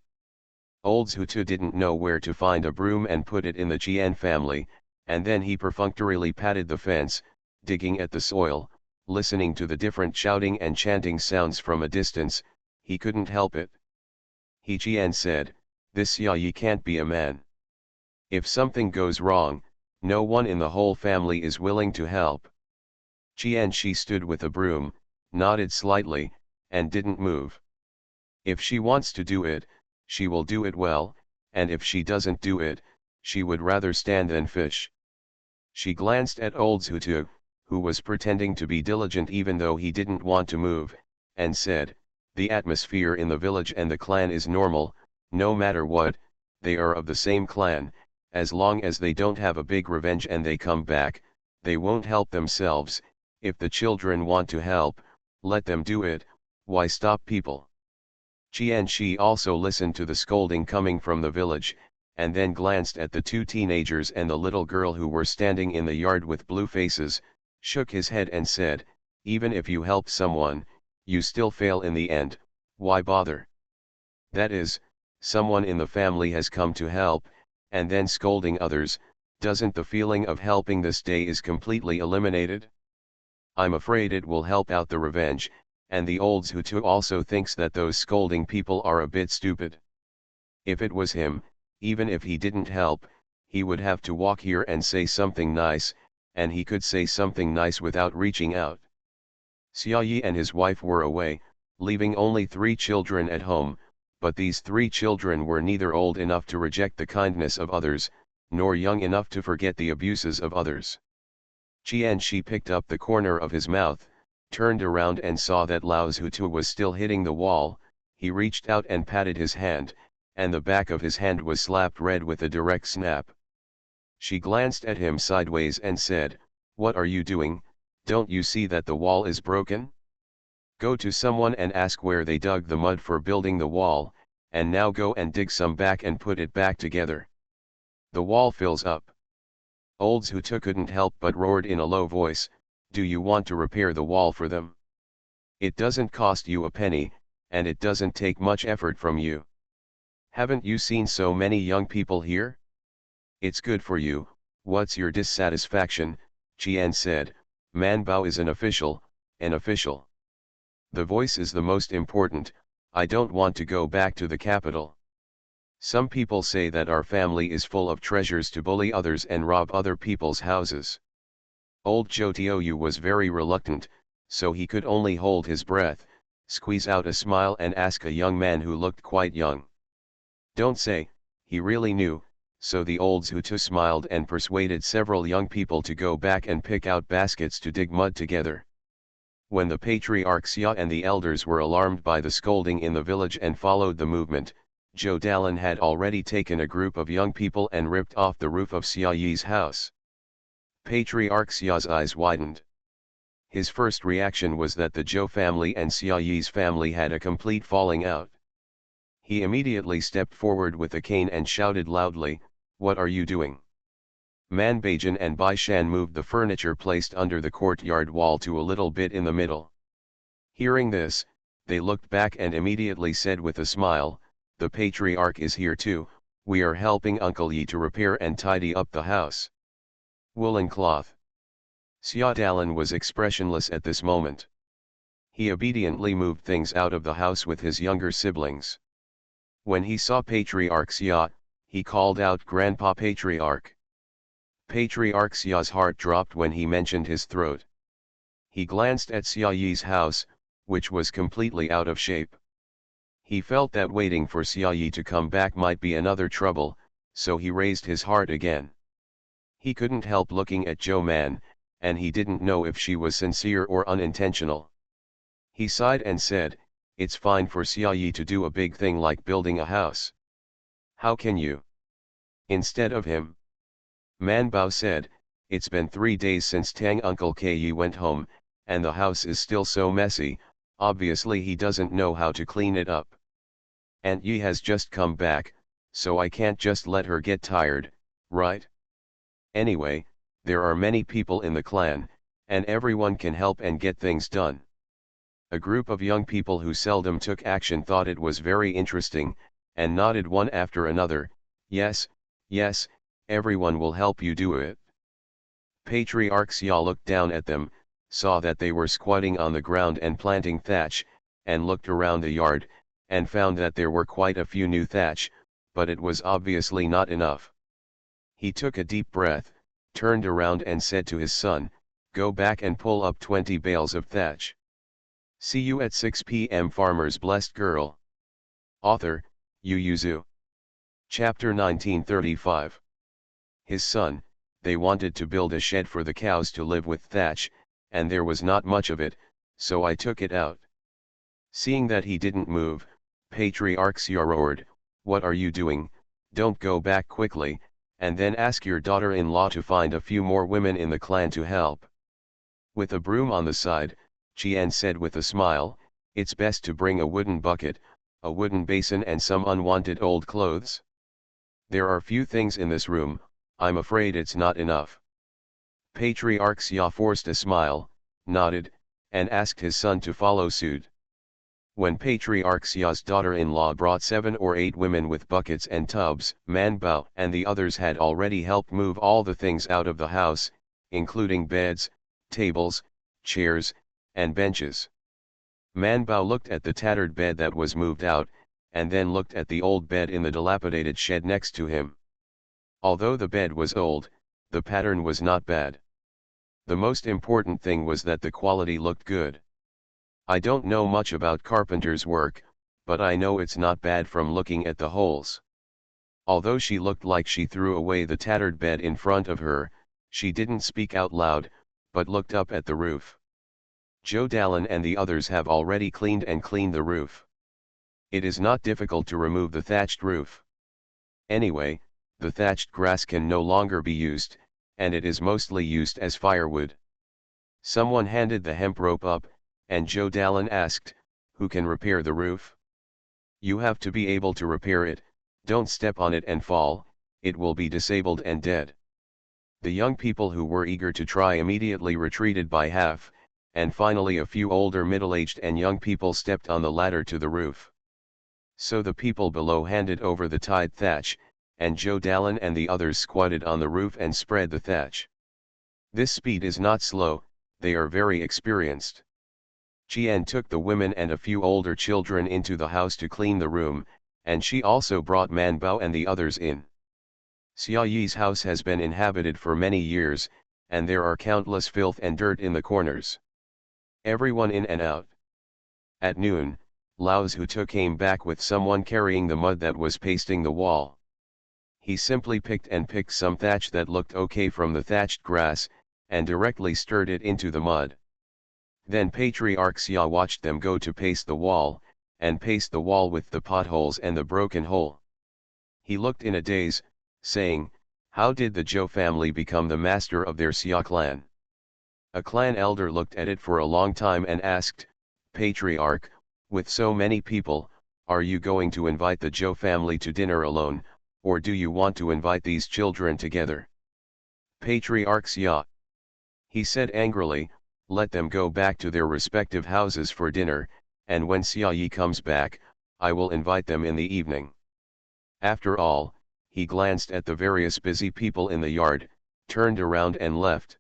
Old Zhutu didn't know where to find a broom and put it in the Jian family, and then he perfunctorily patted the fence, digging at the soil, listening to the different shouting and chanting sounds from a distance. He couldn't help it. He Jian said, "This Xia Yi can't be a man. If something goes wrong, no one in the whole family is willing to help." Jian Shi stood with a broom, nodded slightly, and didn't move. If she wants to do it, she will do it well, and if she doesn't do it, she would rather stand than fish. She glanced at old Zhutu, who was pretending to be diligent even though he didn't want to move, and said, "The atmosphere in the village and the clan is normal, no matter what, they are of the same clan. As long as they don't have a big revenge and they come back, they won't help themselves. If the children want to help, let them do it, why stop people?" Jian Shi also listened to the scolding coming from the village, and then glanced at the two teenagers and the little girl who were standing in the yard with blue faces, shook his head and said, "Even if you help someone, you still fail in the end, why bother? That is, someone in the family has come to help, and then scolding others, doesn't the feeling of helping this day is completely eliminated? I'm afraid it will help out the revenge, and the old Zhutu also thinks that those scolding people are a bit stupid. If it was him, even if he didn't help, he would have to walk here and say something nice, and he could say something nice without reaching out." Xia Yi and his wife were away, leaving only 3 children at home, but these 3 children were neither old enough to reject the kindness of others, nor young enough to forget the abuses of others. Jian Shi picked up the corner of his mouth, turned around and saw that Lao Zhutu was still hitting the wall. He reached out and patted his hand, and the back of his hand was slapped red with a direct snap. She glanced at him sideways and said, "What are you doing? Don't you see that the wall is broken? Go to someone and ask where they dug the mud for building the wall, and now go and dig some back and put it back together. The wall fills up." Old Zhutu couldn't help but roared in a low voice, "Do you want to repair the wall for them? It doesn't cost you a penny, and it doesn't take much effort from you. Haven't you seen so many young people here? It's good for you. What's your dissatisfaction?" Jian said, "Man Bao is an official, an official. The voice is the most important. I don't want to go back to the capital. Some people say that our family is full of treasures to bully others and rob other people's houses." Old Zhou Tiou was very reluctant, so he could only hold his breath, squeeze out a smile and ask a young man who looked quite young. "Don't say," he really knew, so the old Zhutu smiled and persuaded several young people to go back and pick out baskets to dig mud together. When the patriarch Xia and the elders were alarmed by the scolding in the village and followed the movement, Zhou Dalin had already taken a group of young people and ripped off the roof of Xia Yi's house. Patriarch Xia's eyes widened. His first reaction was that the Zhou family and Xia Yi's family had a complete falling out. He immediately stepped forward with a cane and shouted loudly, "What are you doing?" Man Baijian and Bai Shan moved the furniture placed under the courtyard wall to a little bit in the middle. Hearing this, they looked back and immediately said with a smile, "The patriarch is here too, we are helping Uncle Yi to repair and tidy up the house." Woolen cloth. Xia Dalin was expressionless at this moment. He obediently moved things out of the house with his younger siblings. When he saw Patriarch Xia, he called out, "Grandpa Patriarch." Patriarch Xia's heart dropped when he mentioned his throat. He glanced at Xia Yi's house, which was completely out of shape. He felt that waiting for Xia Yi to come back might be another trouble, so he raised his heart again. He couldn't help looking at Zhou Man, and he didn't know if she was sincere or unintentional. He sighed and said, "It's fine for Xia Yi to do a big thing like building a house. How can you? Instead of him? Man Bao said, it's been 3 days since Tang Uncle Ke went home, and the house is still so messy, obviously he doesn't know how to clean it up. Aunt Yi has just come back, so I can't just let her get tired, right? Anyway, there are many people in the clan, and everyone can help and get things done. A group of young people who seldom took action thought it was very interesting, and nodded one after another, yes, yes, everyone will help you do it. Patriarch Xia looked down at them, saw that they were squatting on the ground and planting thatch, and looked around the yard, and found that there were quite a few new thatch, but it was obviously not enough. He took a deep breath, turned around and said to his son, go back and pull up 20 bales of thatch. See you at 6 p.m. Farmer's Blessed Girl. Author, Yu Yuzu. Chapter 1935. His son, they wanted to build a shed for the cows to live with thatch, and there was not much of it, so I took it out. Seeing that he didn't move, Patriarch Xia roared, what are you doing? Don't go back quickly, and then ask your daughter-in-law to find a few more women in the clan to help. With a broom on the side, Qian said with a smile, it's best to bring a wooden bucket, a wooden basin and some unwanted old clothes. There are few things in this room, I'm afraid it's not enough. Patriarch Xia forced a smile, nodded, and asked his son to follow suit. When Patriarch Xia's daughter-in-law brought 7 or 8 women with buckets and tubs, Man Bao and the others had already helped move all the things out of the house, including beds, tables, chairs, and benches. Man Bao looked at the tattered bed that was moved out, and then looked at the old bed in the dilapidated shed next to him. Although the bed was old, the pattern was not bad. The most important thing was that the quality looked good. I don't know much about carpenter's work, but I know it's not bad from looking at the holes. Although she looked like she threw away the tattered bed in front of her, she didn't speak out loud, but looked up at the roof. Zhou Dalin and the others have already cleaned the roof. It is not difficult to remove the thatched roof. Anyway, the thatched grass can no longer be used, and it is mostly used as firewood. Someone handed the hemp rope up, and Zhou Dalin asked, who can repair the roof? You have to be able to repair it, don't step on it and fall, it will be disabled and dead. The young people who were eager to try immediately retreated by half, and finally a few older middle-aged and young people stepped on the ladder to the roof. So the people below handed over the tied thatch, and Zhou Dalin and the others squatted on the roof and spread the thatch. This speed is not slow, they are very experienced. Qian took the women and a few older children into the house to clean the room, and she also brought Man Bao and the others in. Xia Yi's house has been inhabited for many years, and there are countless filth and dirt in the corners. Everyone in and out. At noon, Lao Zhutu came back with someone carrying the mud that was pasting the wall. He simply picked some thatch that looked okay from the thatched grass, and directly stirred it into the mud. Then Patriarch Xia watched them go to paste the wall, and paste the wall with the potholes and the broken hole. He looked in a daze, saying, how did the Zhou family become the master of their Xia clan? A clan elder looked at it for a long time and asked, Patriarch, with so many people, are you going to invite the Zhou family to dinner alone, or do you want to invite these children together? Patriarch Xia. He said angrily, let them go back to their respective houses for dinner, and when Xia Yi comes back, I will invite them in the evening. After all, he glanced at the various busy people in the yard, turned around and left.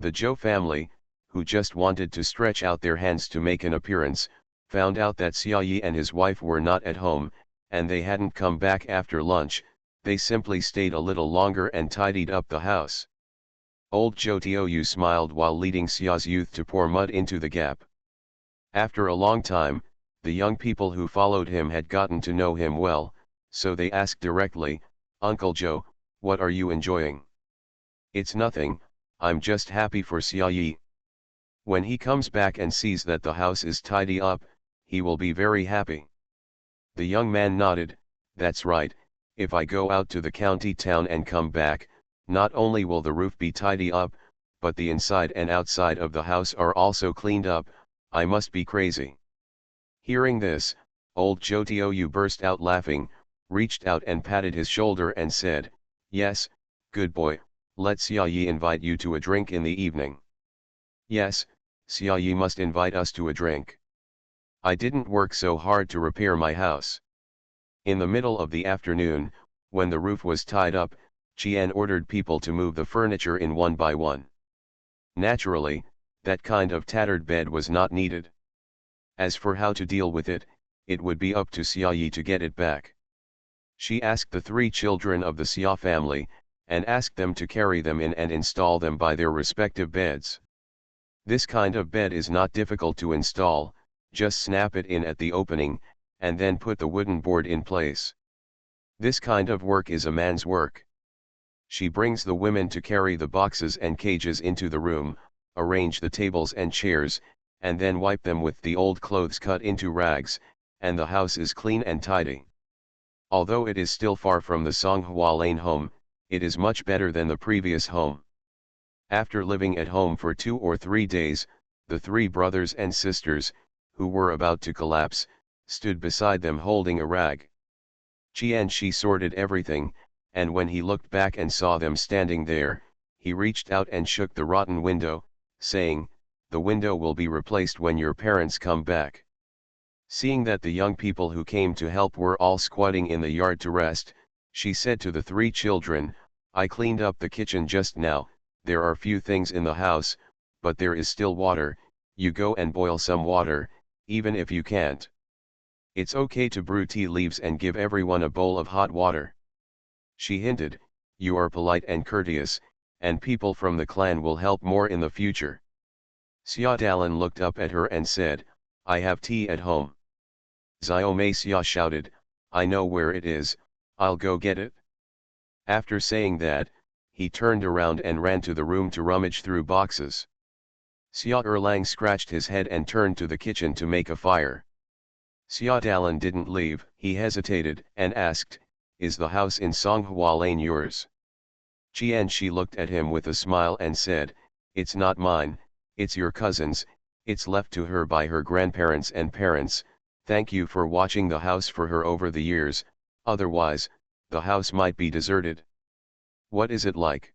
The Zhou family, who just wanted to stretch out their hands to make an appearance, found out that Xia Yi and his wife were not at home, and they hadn't come back after lunch. They simply stayed a little longer and tidied up the house. Old Zhou Tiou smiled while leading Xia's youth to pour mud into the gap. After a long time, the young people who followed him had gotten to know him well, so they asked directly, Uncle Zhou, what are you enjoying? It's nothing, I'm just happy for Xia Yi. When he comes back and sees that the house is tidy up, he will be very happy. The young man nodded, that's right, If I go out to the county town and come back, not only will the roof be tidy up, but the inside and outside of the house are also cleaned up. I must be crazy. Hearing this, old Jotioyu burst out laughing, reached out and patted his shoulder and said, "Yes, good boy, let Xiaoyi invite you to a drink in the evening." "Yes, Xiaoyi must invite us to a drink. I didn't work so hard to repair my house." In the middle of the afternoon, when the roof was tied up, Qian ordered people to move the furniture in one by one. Naturally, that kind of tattered bed was not needed. As for how to deal with it, it would be up to Xiaoyi to get it back. She asked the 3 children of the Xia family, and asked them to carry them in and install them by their respective beds. This kind of bed is not difficult to install, just snap it in at the opening, and then put the wooden board in place. This kind of work is a man's work. She brings the women to carry the boxes and cages into the room, arrange the tables and chairs, and then wipe them with the old clothes cut into rags, and the house is clean and tidy. Although it is still far from the Songhua Lane home, it is much better than the previous home. After living at home for 2 or 3 days, the 3 brothers and sisters, who were about to collapse, stood beside them holding a rag. Qianshi sorted everything, and when he looked back and saw them standing there, he reached out and shook the rotten window, saying, "The window will be replaced when your parents come back." Seeing that the young people who came to help were all squatting in the yard to rest, she said to the 3 children, "I cleaned up the kitchen just now, there are few things in the house, but there is still water, you go and boil some water, even if you can't. It's okay to brew tea leaves and give everyone a bowl of hot water." She hinted, "You are polite and courteous, and people from the clan will help more in the future." Xia Dalan looked up at her and said, "I have tea at home." Xiaomei Xia shouted, "I know where it is, I'll go get it." After saying that, he turned around and ran to the room to rummage through boxes. Xia Erlang scratched his head and turned to the kitchen to make a fire. Xia Dalan didn't leave. He hesitated and asked, "Is the house in Songhua Lane yours?" Qianshi looked at him with a smile and said, "It's not mine, it's your cousin's, it's left to her by her grandparents and parents. Thank you for watching the house for her over the years, otherwise, the house might be deserted." "What is it like?"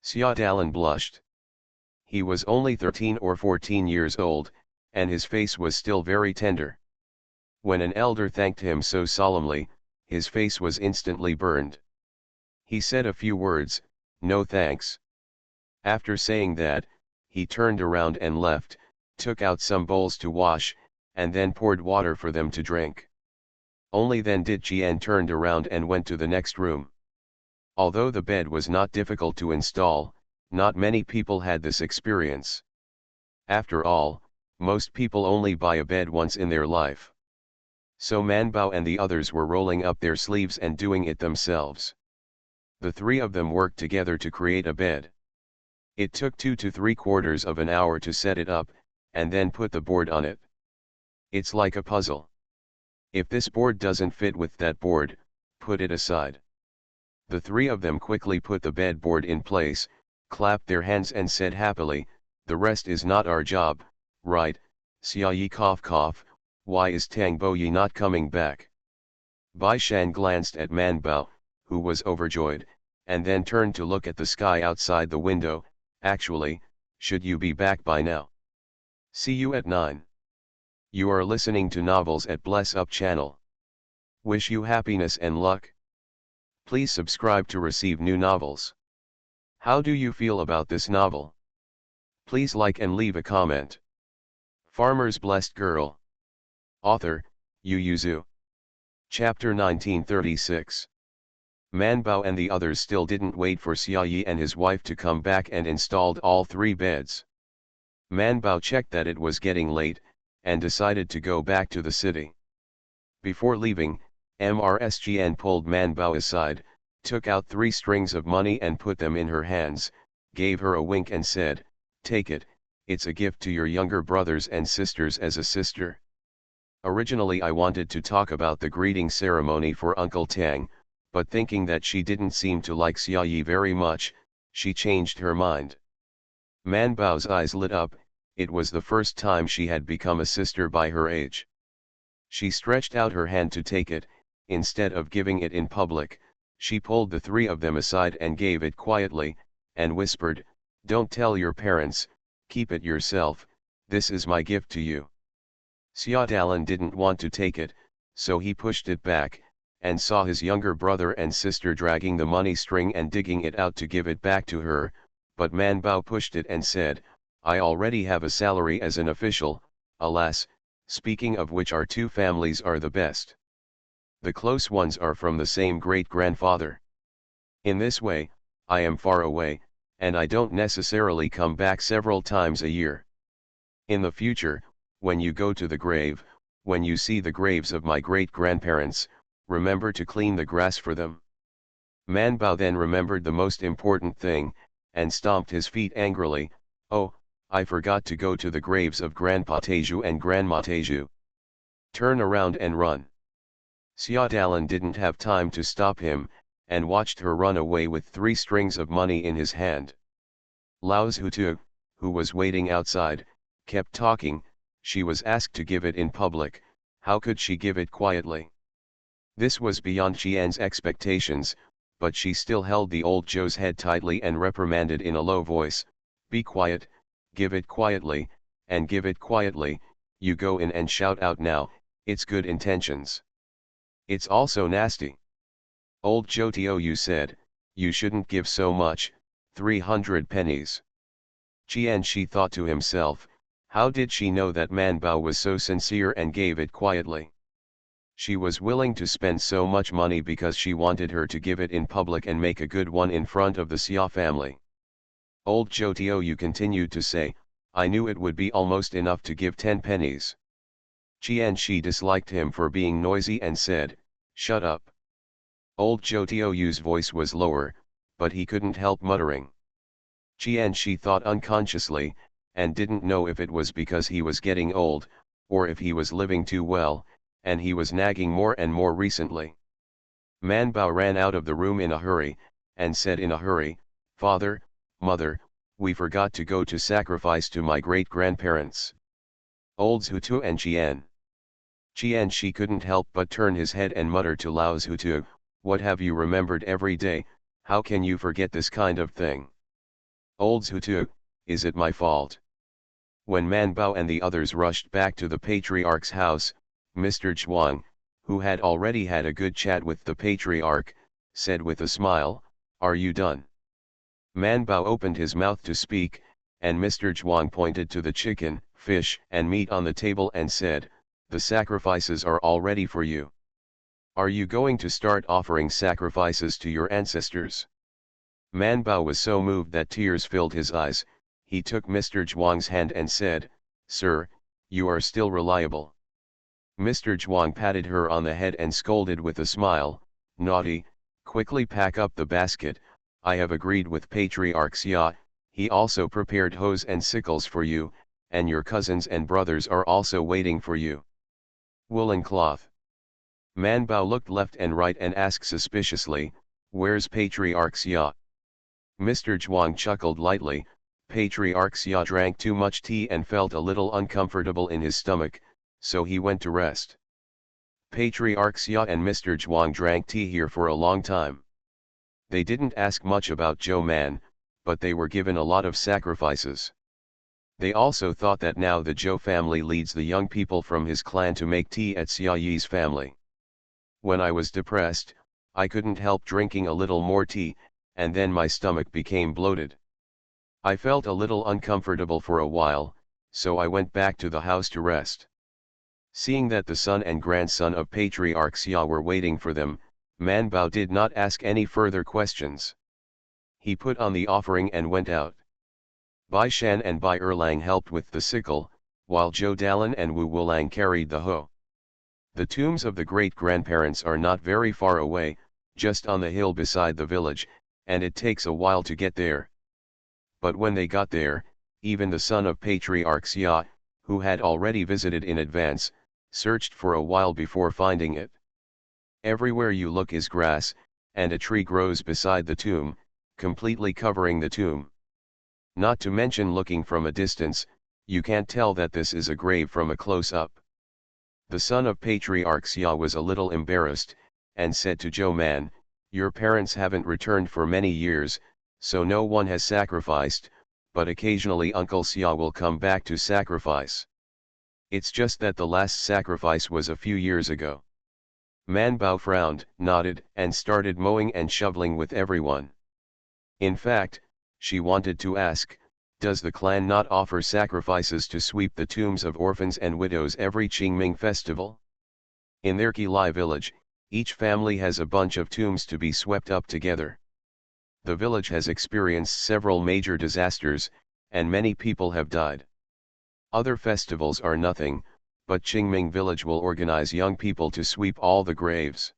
Xia Dalan blushed. He was only 13 or 14 years old, and his face was still very tender. When an elder thanked him so solemnly, his face was instantly burned. He said a few words, "No thanks." After saying that, he turned around and left, took out some bowls to wash, and then poured water for them to drink. Only then did Qian turned around and went to the next room. Although the bed was not difficult to install, not many people had this experience. After all, most people only buy a bed once in their life. So Manbao and the others were rolling up their sleeves and doing it themselves. The 3 of them worked together to create a bed. It took 2 to 3/4 of an hour to set it up, and then put the board on it. It's like a puzzle. If this board doesn't fit with that board, put it aside. The 3 of them quickly put the bed board in place, clapped their hands and said happily, "The rest is not our job, right? Xiaoyi cough cough, why is Tang Boyi not coming back?" Bai Shan glanced at Manbao, who was overjoyed, and then turned to look at the sky outside the window. "Actually, should you be back by now? See you at 9. You are listening to Novels at Bless Up channel. Wish you happiness and luck. Please subscribe to receive new novels. How do you feel about this novel? Please like and leave a comment. Farmer's Blessed Girl. Author, Yu Yuzu. Chapter 1936. Manbao and the others still didn't wait for Xiaoyi and his wife to come back and installed all 3 beds. Manbao checked that it was getting late, and decided to go back to the city. Before leaving, MRSGN pulled Manbao aside, took out 3 strings of money and put them in her hands, gave her a wink and said, "Take it, it's a gift to your younger brothers and sisters as a sister. Originally I wanted to talk about the greeting ceremony for Uncle Tang, but thinking that she didn't seem to like Xia Yi very much, she changed her mind. Man Bao's eyes lit up. It was the first time she had become a sister by her age. She stretched out her hand to take it. Instead of giving it in public, she pulled the three of them aside and gave it quietly, and whispered, "Don't tell your parents, keep it yourself, this is my gift to you." Xia Dalan didn't want to take it, so he pushed it back, and saw his younger brother and sister dragging the money string and digging it out to give it back to her, but Man Bao pushed it and said, "I already have a salary as an official, alas, speaking of which our two families are the best. The close ones are from the same great-grandfather. In this way, I am far away, and I don't necessarily come back several times a year. In the future, when you go to the grave, when you see the graves of my great-grandparents, remember to clean the grass for them." Man Bao then remembered the most important thing, and stomped his feet angrily. "Oh, I forgot to go to the graves of Grandpa Teju and Grandma Teju. Turn around and run." Xia Dalan didn't have time to stop him, and watched her run away with 3 strings of money in his hand. Lao Zhutu, who was waiting outside, kept talking. She was asked to give it in public. How could she give it quietly? This was beyond Qian's expectations, but she still held the old Zhou's head tightly and reprimanded in a low voice, "Be quiet, give it quietly, and give it quietly. You go in and shout out now, it's good intentions. It's also nasty." Old Zhou Tiou said, "You shouldn't give so much, 300 pennies. Qian Shi thought to himself, how did she know that Man Bao was so sincere and gave it quietly? She was willing to spend so much money because she wanted her to give it in public and make a good one in front of the Xia family. Old Zhou Tiou continued to say, "I knew it would be almost enough to give 10 pennies. Qian Shi disliked him for being noisy and said, "Shut up." Old Zhou Tiou's voice was lower, but he couldn't help muttering. Qian Shi thought unconsciously, and didn't know if it was because he was getting old, or if he was living too well, and he was nagging more and more recently. Man Bao ran out of the room in a hurry, and said in a hurry, "Father, Mother, we forgot to go to sacrifice to my great-grandparents." Old Zhutu and Qian Shi couldn't help but turn his head and mutter to Lao Zhutu, "What have you remembered every day? How can you forget this kind of thing?" Old Zhutu, "Is it my fault?" When Man Bao and the others rushed back to the patriarch's house, Mr. Zhuang, who had already had a good chat with the patriarch, said with a smile, "Are you done?" Man Bao opened his mouth to speak, and Mr. Zhuang pointed to the chicken, fish, and meat on the table and said, "The sacrifices are all ready for you. Are you going to start offering sacrifices to your ancestors?" Man Bao was so moved that tears filled his eyes. He took Mr. Zhuang's hand and said, "Sir, you are still reliable." Mr. Zhuang patted her on the head and scolded with a smile, "Naughty, quickly pack up the basket. I have agreed with Patriarch Xia, he also prepared hoes and sickles for you, and your cousins and brothers are also waiting for you." Woolen cloth. Man Bao looked left and right and asked suspiciously, "Where's Patriarch Xia?" Mr. Zhuang chuckled lightly. Patriarch Xia drank too much tea and felt a little uncomfortable in his stomach, so he went to rest. Patriarch Xia and Mr. Zhuang drank tea here for a long time. They didn't ask much about Zhou Man, but they were given a lot of sacrifices. They also thought that now the Zhou family leads the young people from his clan to make tea at Xia Yi's family. When I was depressed, I couldn't help drinking a little more tea, and then my stomach became bloated. I felt a little uncomfortable for a while, so I went back to the house to rest. Seeing that the son and grandson of Patriarch Xia were waiting for them, Man Bao did not ask any further questions. He put on the offering and went out. Bai Shan and Bai Erlang helped with the sickle, while Zhou Dalan and Wu Wulang carried the hoe. The tombs of the great-grandparents are not very far away, just on the hill beside the village, and it takes a while to get there. But when they got there, even the son of Patriarch Xia, who had already visited in advance, searched for a while before finding it. Everywhere you look is grass, and a tree grows beside the tomb, completely covering the tomb. Not to mention looking from a distance, you can't tell that this is a grave from a close-up. The son of Patriarch Xia was a little embarrassed, and said to Zhou Man, "Your parents haven't returned for many years, so no one has sacrificed, but occasionally Uncle Xia will come back to sacrifice. It's just that the last sacrifice was a few years ago." Man Bao frowned, nodded, and started mowing and shoveling with everyone. In fact, she wanted to ask, does the clan not offer sacrifices to sweep the tombs of orphans and widows every Qingming festival? In their Qilai village, each family has a bunch of tombs to be swept up together. The village has experienced several major disasters, and many people have died. Other festivals are nothing, but Qingming village will organize young people to sweep all the graves.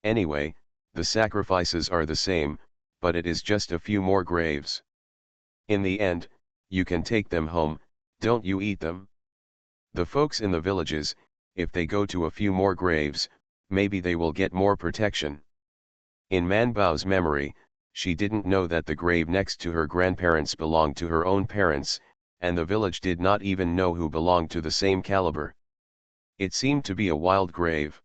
Anyway, the sacrifices are the same, but it is just a few more graves. In the end, you can take them home, don't you eat them? The folks in the villages, if they go to a few more graves, maybe they will get more protection. In Man Bao's memory, she didn't know that the grave next to her grandparents belonged to her own parents, and the village did not even know who belonged to the same caliber. It seemed to be a wild grave.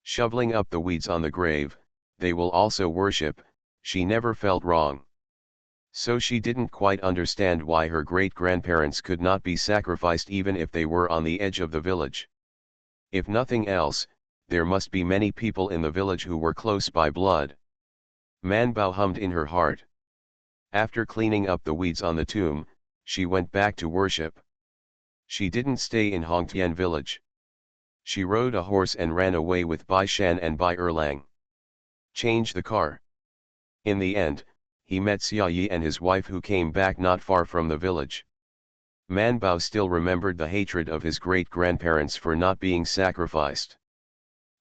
Shoveling up the weeds on the grave, they will also worship, she never felt wrong. So she didn't quite understand why her great-grandparents could not be sacrificed even if they were on the edge of the village. If nothing else, there must be many people in the village who were close by blood. Man Bao hummed in her heart. After cleaning up the weeds on the tomb, she went back to worship. She didn't stay in Hongtian village. She rode a horse and ran away with Bai Shan and Bai Erlang. Change the car. In the end, he met Xia Yi and his wife who came back not far from the village. Man Bao still remembered the hatred of his great-grandparents for not being sacrificed.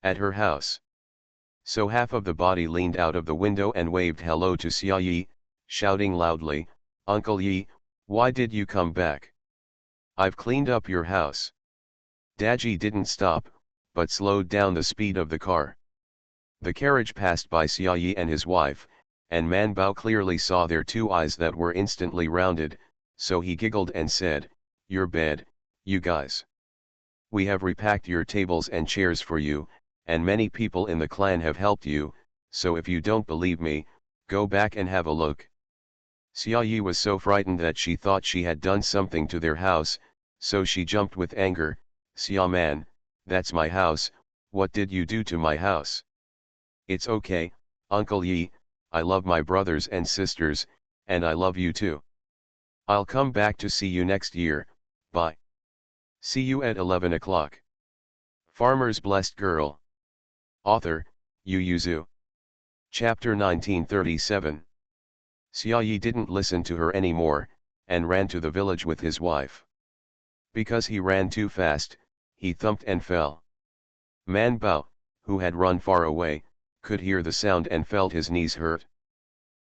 At her house. So half of the body leaned out of the window and waved hello to Xia Yi, shouting loudly, "Uncle Yi, why did you come back? I've cleaned up your house." Daji didn't stop, but slowed down the speed of the car. The carriage passed by Xia Yi and his wife, and Man Bao clearly saw their two eyes that were instantly rounded, so he giggled and said, "Your bed, you guys. We have repacked your tables and chairs for you, and many people in the clan have helped you, so if you don't believe me, go back and have a look." Xia Yi was so frightened that she thought she had done something to their house, so she jumped with anger, "Xia Man, that's my house, what did you do to my house?" "It's okay, Uncle Yi, I love my brothers and sisters, and I love you too. I'll come back to see you next year, bye. See you at 11 o'clock. Farmer's Blessed Girl. Author, Yu Yuzu. Chapter 1937. Xia Yi didn't listen to her anymore, and ran to the village with his wife. Because he ran too fast, he thumped and fell. Man Bao, who had run far away, could hear the sound and felt his knees hurt.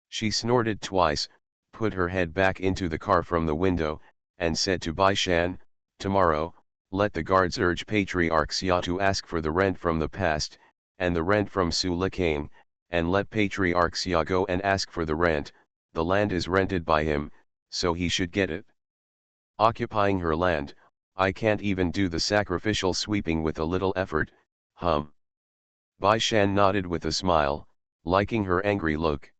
She snorted twice, put her head back into the car from the window, and said to Bai Shan, "Tomorrow, let the guards urge Patriarch Xia to ask for the rent from the past, and the rent from Su Likang, and let Patriarch Xia go and ask for the rent, the land is rented by him, so he should get it. Occupying her land, I can't even do the sacrificial sweeping with a little effort, hum." Bai Shan nodded with a smile, liking her angry look.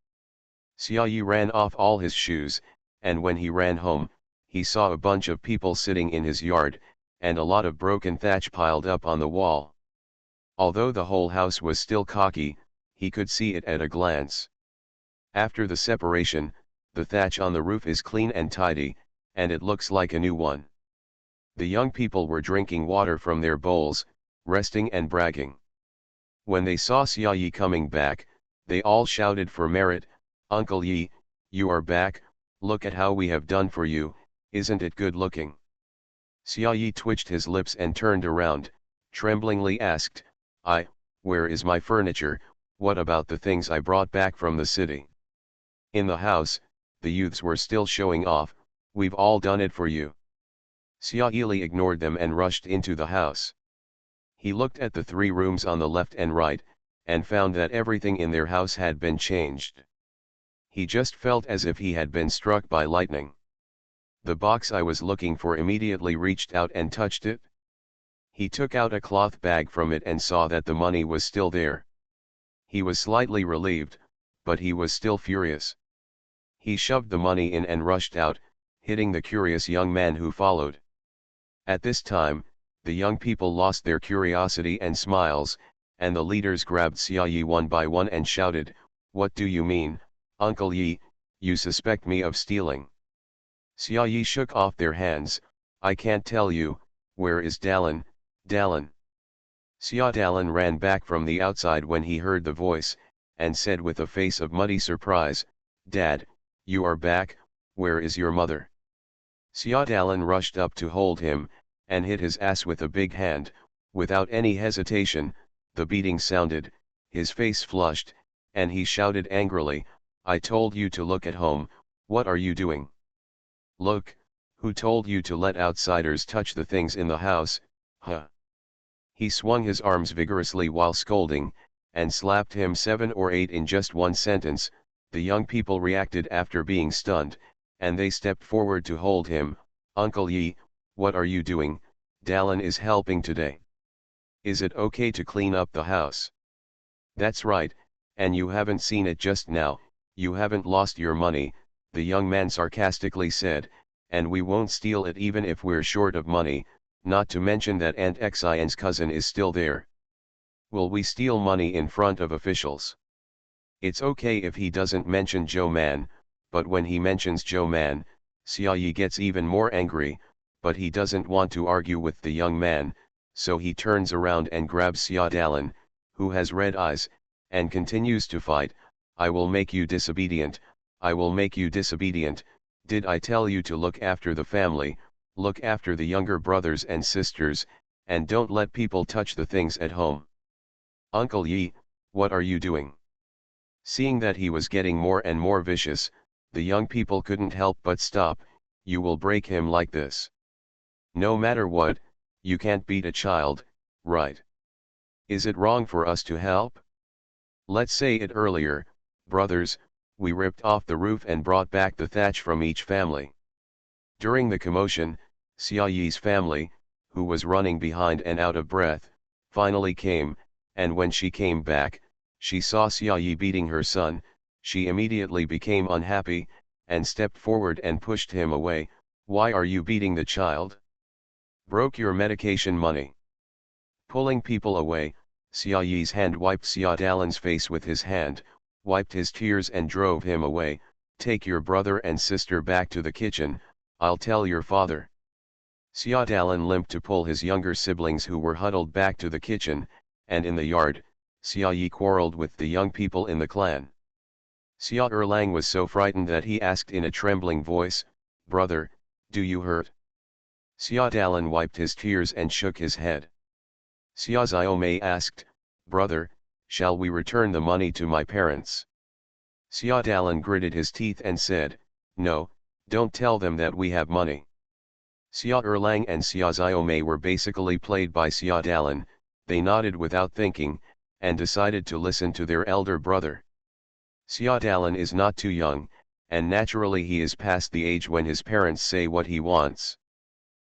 Xia Yi ran off all his shoes, and when he ran home, he saw a bunch of people sitting in his yard, and a lot of broken thatch piled up on the wall. Although the whole house was still cocky, he could see it at a glance. After the separation, the thatch on the roof is clean and tidy, and it looks like a new one. The young people were drinking water from their bowls, resting and bragging. When they saw Xia Yi coming back, they all shouted for merit, "Uncle Yi, you are back, look at how we have done for you, isn't it good looking?" Xia Yi twitched his lips and turned around, tremblingly asked, Where is my furniture, what about the things I brought back from the city?" In the house, the youths were still showing off, "We've all done it for you." Xia Yi ignored them and rushed into the house. He looked at the three rooms on the left and right, and found that everything in their house had been changed. He just felt as if he had been struck by lightning. The box I was looking for immediately reached out and touched it. He took out a cloth bag from it and saw that the money was still there. He was slightly relieved, but he was still furious. He shoved the money in and rushed out, hitting the curious young man who followed. At this time, the young people lost their curiosity and smiles, and the leaders grabbed Xia Yi one by one and shouted, "What do you mean, Uncle Yi, you suspect me of stealing?" Xia Yi shook off their hands. "I can't tell you, where is Dalin, Dalin?" Xia Dalin ran back from the outside when he heard the voice, and said with a face of muddy surprise, "Dad, you are back, where is your mother?" Xia Dalin rushed up to hold him, and hit his ass with a big hand. Without any hesitation, the beating sounded, his face flushed, and he shouted angrily, "I told you to look at home, what are you doing? Look, who told you to let outsiders touch the things in the house, huh?" He swung his arms vigorously while scolding, and slapped him 7 or 8 in just one sentence. The young people reacted after being stunned, and they stepped forward to hold him. "Uncle Yi, what are you doing? Dalin is helping today. Is it okay to clean up the house?" "That's right, and you haven't seen it just now, you haven't lost your money," the young man sarcastically said, "and we won't steal it even if we're short of money, not to mention that Aunt Xian's cousin is still there. Will we steal money in front of officials?" It's okay if he doesn't mention Joe Man, but when he mentions Joe Man, Xia Yi gets even more angry, but he doesn't want to argue with the young man, so he turns around and grabs Xia Dalin, who has red eyes, and continues to fight. "I will make you disobedient, I will make you disobedient. Did I tell you to look after the family, look after the younger brothers and sisters, and don't let people touch the things at home? Uncle Yi, what are you doing?" Seeing that he was getting more and more vicious, the young people couldn't help but stop. "You will break him like this. No matter what, you can't beat a child, right? Is it wrong for us to help? Let's say it earlier, brothers." We ripped off the roof and brought back the thatch from each family. During the commotion, Xia Yi's family, who was running behind and out of breath, finally came, and when she came back, she saw Xia Yi beating her son. She immediately became unhappy, and stepped forward and pushed him away. "Why are you beating the child? Broke your medication money." Pulling people away, Xia Yi's hand wiped Xia Dalin's face with his hand, wiped his tears and drove him away. "Take your brother and sister back to the kitchen, I'll tell your father." Xia Dalin limped to pull his younger siblings who were huddled back to the kitchen, and in the yard, Xia Yi quarreled with the young people in the clan. Xia Erlang was so frightened that he asked in a trembling voice, "Brother, do you hurt?" Xia Dalin wiped his tears and shook his head. Xia Xiaomei asked, "Brother, shall we return the money to my parents?" Xia Dalin gritted his teeth and said, "No, don't tell them that we have money." Xia Erlang and Xia Xiaomei were basically played by Xia Dalin. They nodded without thinking, and decided to listen to their elder brother. Xia Dalin is not too young, and naturally he is past the age when his parents say what he wants.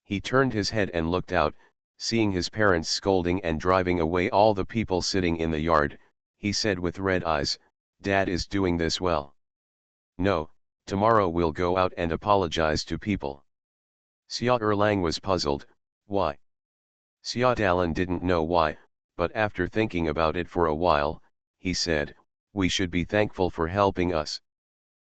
He turned his head and looked out, seeing his parents scolding and driving away all the people sitting in the yard. He said with red eyes, "Dad is doing this well. No, tomorrow we'll go out and apologize to people." Xia Erlang was puzzled. Why? Xia Dalin didn't know why, but after thinking about it for a while, he said, "We should be thankful for helping us."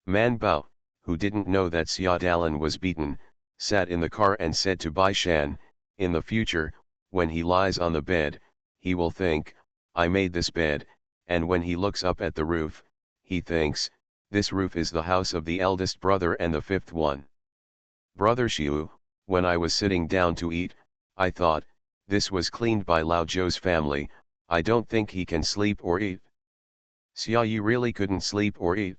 Man Bao, who didn't know that Xia Dalin was beaten, sat in the car and said to Bai Shan, "In the future, when he lies on the bed, he will think, 'I made this bed,' and when he looks up at the roof, he thinks, 'This roof is the house of the eldest brother and the fifth one.' Brother Xiu, when I was sitting down to eat, I thought, this was cleaned by Lao Zhou's family. I don't think he can sleep or eat." Xia Yi really couldn't sleep or eat.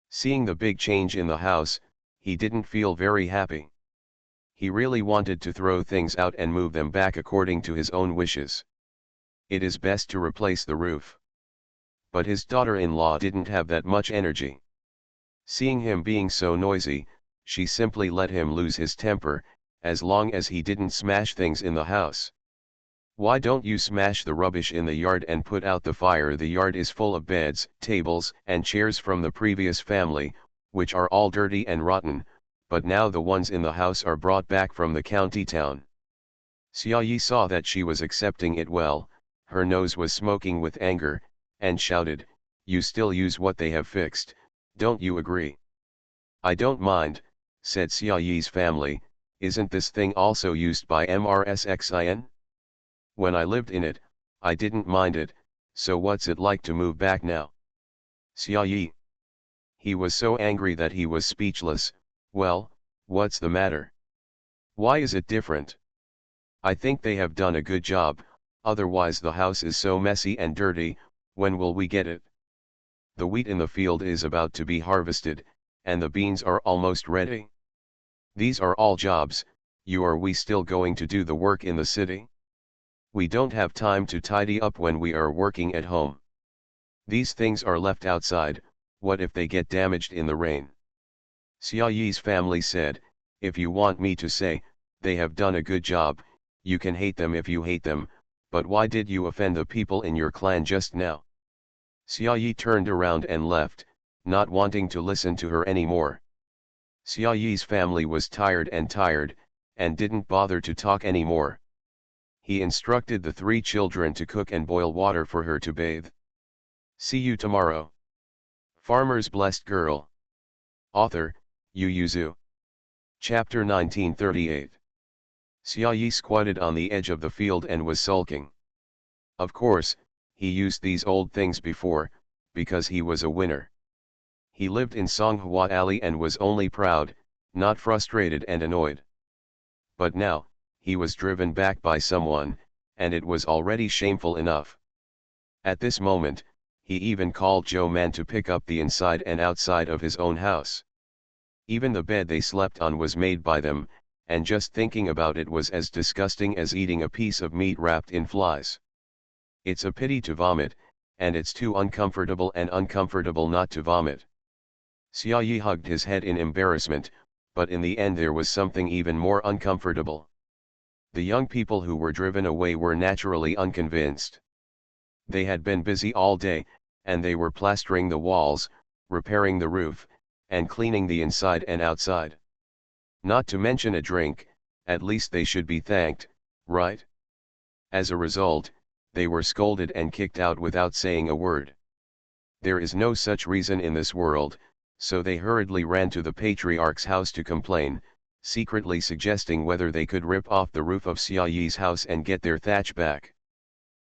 Seeing the big change in the house, he didn't feel very happy. He really wanted to throw things out and move them back according to his own wishes. It is best to replace the roof. But his daughter-in-law didn't have that much energy. Seeing him being so noisy, she simply let him lose his temper, as long as he didn't smash things in the house. Why don't you smash the rubbish in the yard and put out the fire? The yard is full of beds, tables, and chairs from the previous family, which are all dirty and rotten, but now the ones in the house are brought back from the county town. Xia Yi saw that she was accepting it well, her nose was smoking with anger, and shouted, "You still use what they have fixed, don't you agree?" "I don't mind," said Xia Yi's family, "isn't this thing also used by MRSXIN? When I lived in it, I didn't mind it, so what's it like to move back now?" Xia Yi. He was so angry that he was speechless. "Well, what's the matter? Why is it different? I think they have done a good job, otherwise the house is so messy and dirty. When will we get it? The wheat in the field is about to be harvested, and the beans are almost ready. These are all jobs. We still going to do the work in the city? We don't have time to tidy up when we are working at home. These things are left outside, what if they get damaged in the rain?" Xia Yi's family said, "If you want me to say, they have done a good job, you can hate them if you hate them, but why did you offend the people in your clan just now?" Xia Yi turned around and left, not wanting to listen to her anymore. Xia Yi's family was tired, and didn't bother to talk anymore. He instructed the 3 children to cook and boil water for her to bathe. See you tomorrow. Farmer's Blessed Girl. Author, Yu Yuzu. Chapter 1938. Xia Yi squatted on the edge of the field and was sulking. Of course, he used these old things before, because he was a winner. He lived in Songhua Alley and was only proud, not frustrated and annoyed. But now, he was driven back by someone, and it was already shameful enough. At this moment, he even called Joe Man to pick up the inside and outside of his own house. Even the bed they slept on was made by them, and just thinking about it was as disgusting as eating a piece of meat wrapped in flies. It's a pity to vomit, and it's too uncomfortable not to vomit. Xia Yi hugged his head in embarrassment, but in the end there was something even more uncomfortable. The young people who were driven away were naturally unconvinced. They had been busy all day, and they were plastering the walls, repairing the roof, and cleaning the inside and outside. Not to mention a drink, at least they should be thanked, right? As a result, they were scolded and kicked out without saying a word. There is no such reason in this world, so they hurriedly ran to the patriarch's house to complain, secretly suggesting whether they could rip off the roof of Xia Yi's house and get their thatch back.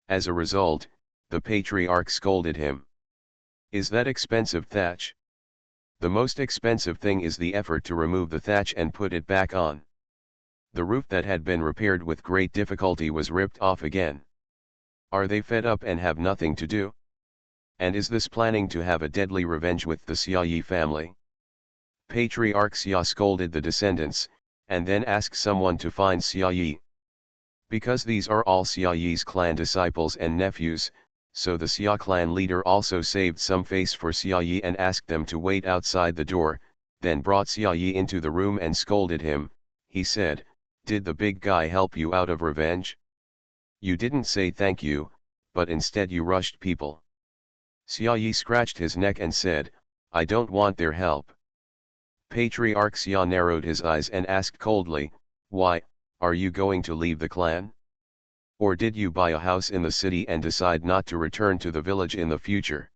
As a result, the patriarch scolded him. "Is that expensive thatch? The most expensive thing is the effort to remove the thatch and put it back on." The roof that had been repaired with great difficulty was ripped off again. Are they fed up and have nothing to do? And is this planning to have a deadly revenge with the Xia Yi family? Patriarch Xia scolded the descendants, and then asked someone to find Xia Yi. Because these are all Xia Yi's clan disciples and nephews, so the Xia clan leader also saved some face for Xia Yi and asked them to wait outside the door, then brought Xia Yi into the room and scolded him. He said, "Did the big guy help you out of revenge? You didn't say thank you, but instead you rushed people." Xia Yi scratched his neck and said, "I don't want their help." Patriarch Xia narrowed his eyes and asked coldly, "Why, are you going to leave the clan? Or did you buy a house in the city and decide not to return to the village in the future?"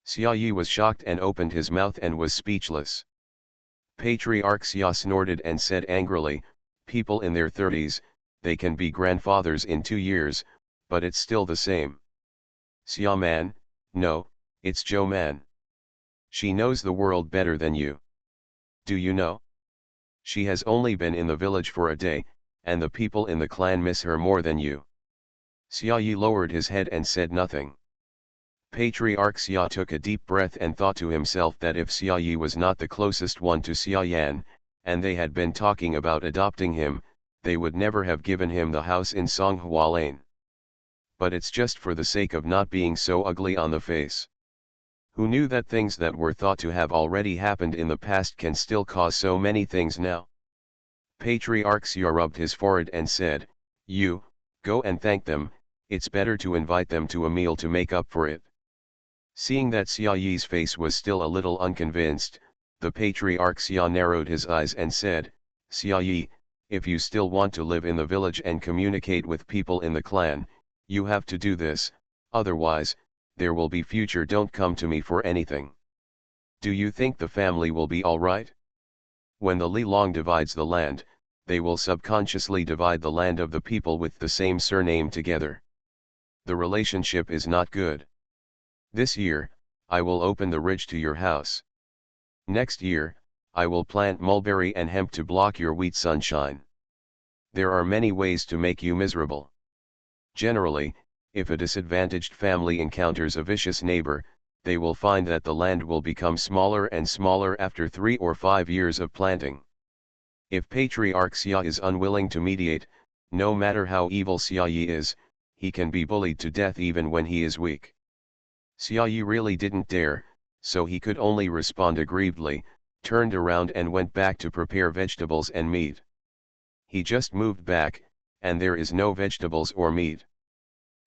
Xia Yi was shocked and opened his mouth and was speechless. Patriarch Xia snorted and said angrily, "People in their 30s, they can be grandfathers in 2 years, but it's still the same. Xia Man, no, it's Joe Man. She knows the world better than you. Do you know? She has only been in the village for a day, and the people in the clan miss her more than you." Xia Yi lowered his head and said nothing. Patriarch Xia took a deep breath and thought to himself that if Xia Yi was not the closest one to Xia Yan, and they had been talking about adopting him, they would never have given him the house in Songhua Lane. but it's just for the sake of not being so ugly on the face. Who knew that things that were thought to have already happened in the past can still cause so many things now? Patriarch Xia rubbed his forehead and said, "You, go and thank them, it's better to invite them to a meal to make up for it." Seeing that Xia Yi's face was still a little unconvinced, the Patriarch Xia narrowed his eyes and said, "Xia Yi, if you still want to live in the village and communicate with people in the clan, you have to do this, otherwise, there will be future don't come to me for anything. Do you think the family will be alright? When the Li Long divides the land, they will subconsciously divide the land of the people with the same surname together. The relationship is not good. This year, I will open the ridge to your house. Next year, I will plant mulberry and hemp to block your wheat sunshine. There are many ways to make you miserable. Generally, if a disadvantaged family encounters a vicious neighbor, they will find that the land will become smaller and smaller after 3 or 5 years of planting. If Patriarch Xia is unwilling to mediate, no matter how evil Xia Yi is, he can be bullied to death even when he is weak." Xia Yi really didn't dare, so he could only respond aggrievedly, turned around and went back to prepare vegetables and meat. He just moved back, and there is no vegetables or meat.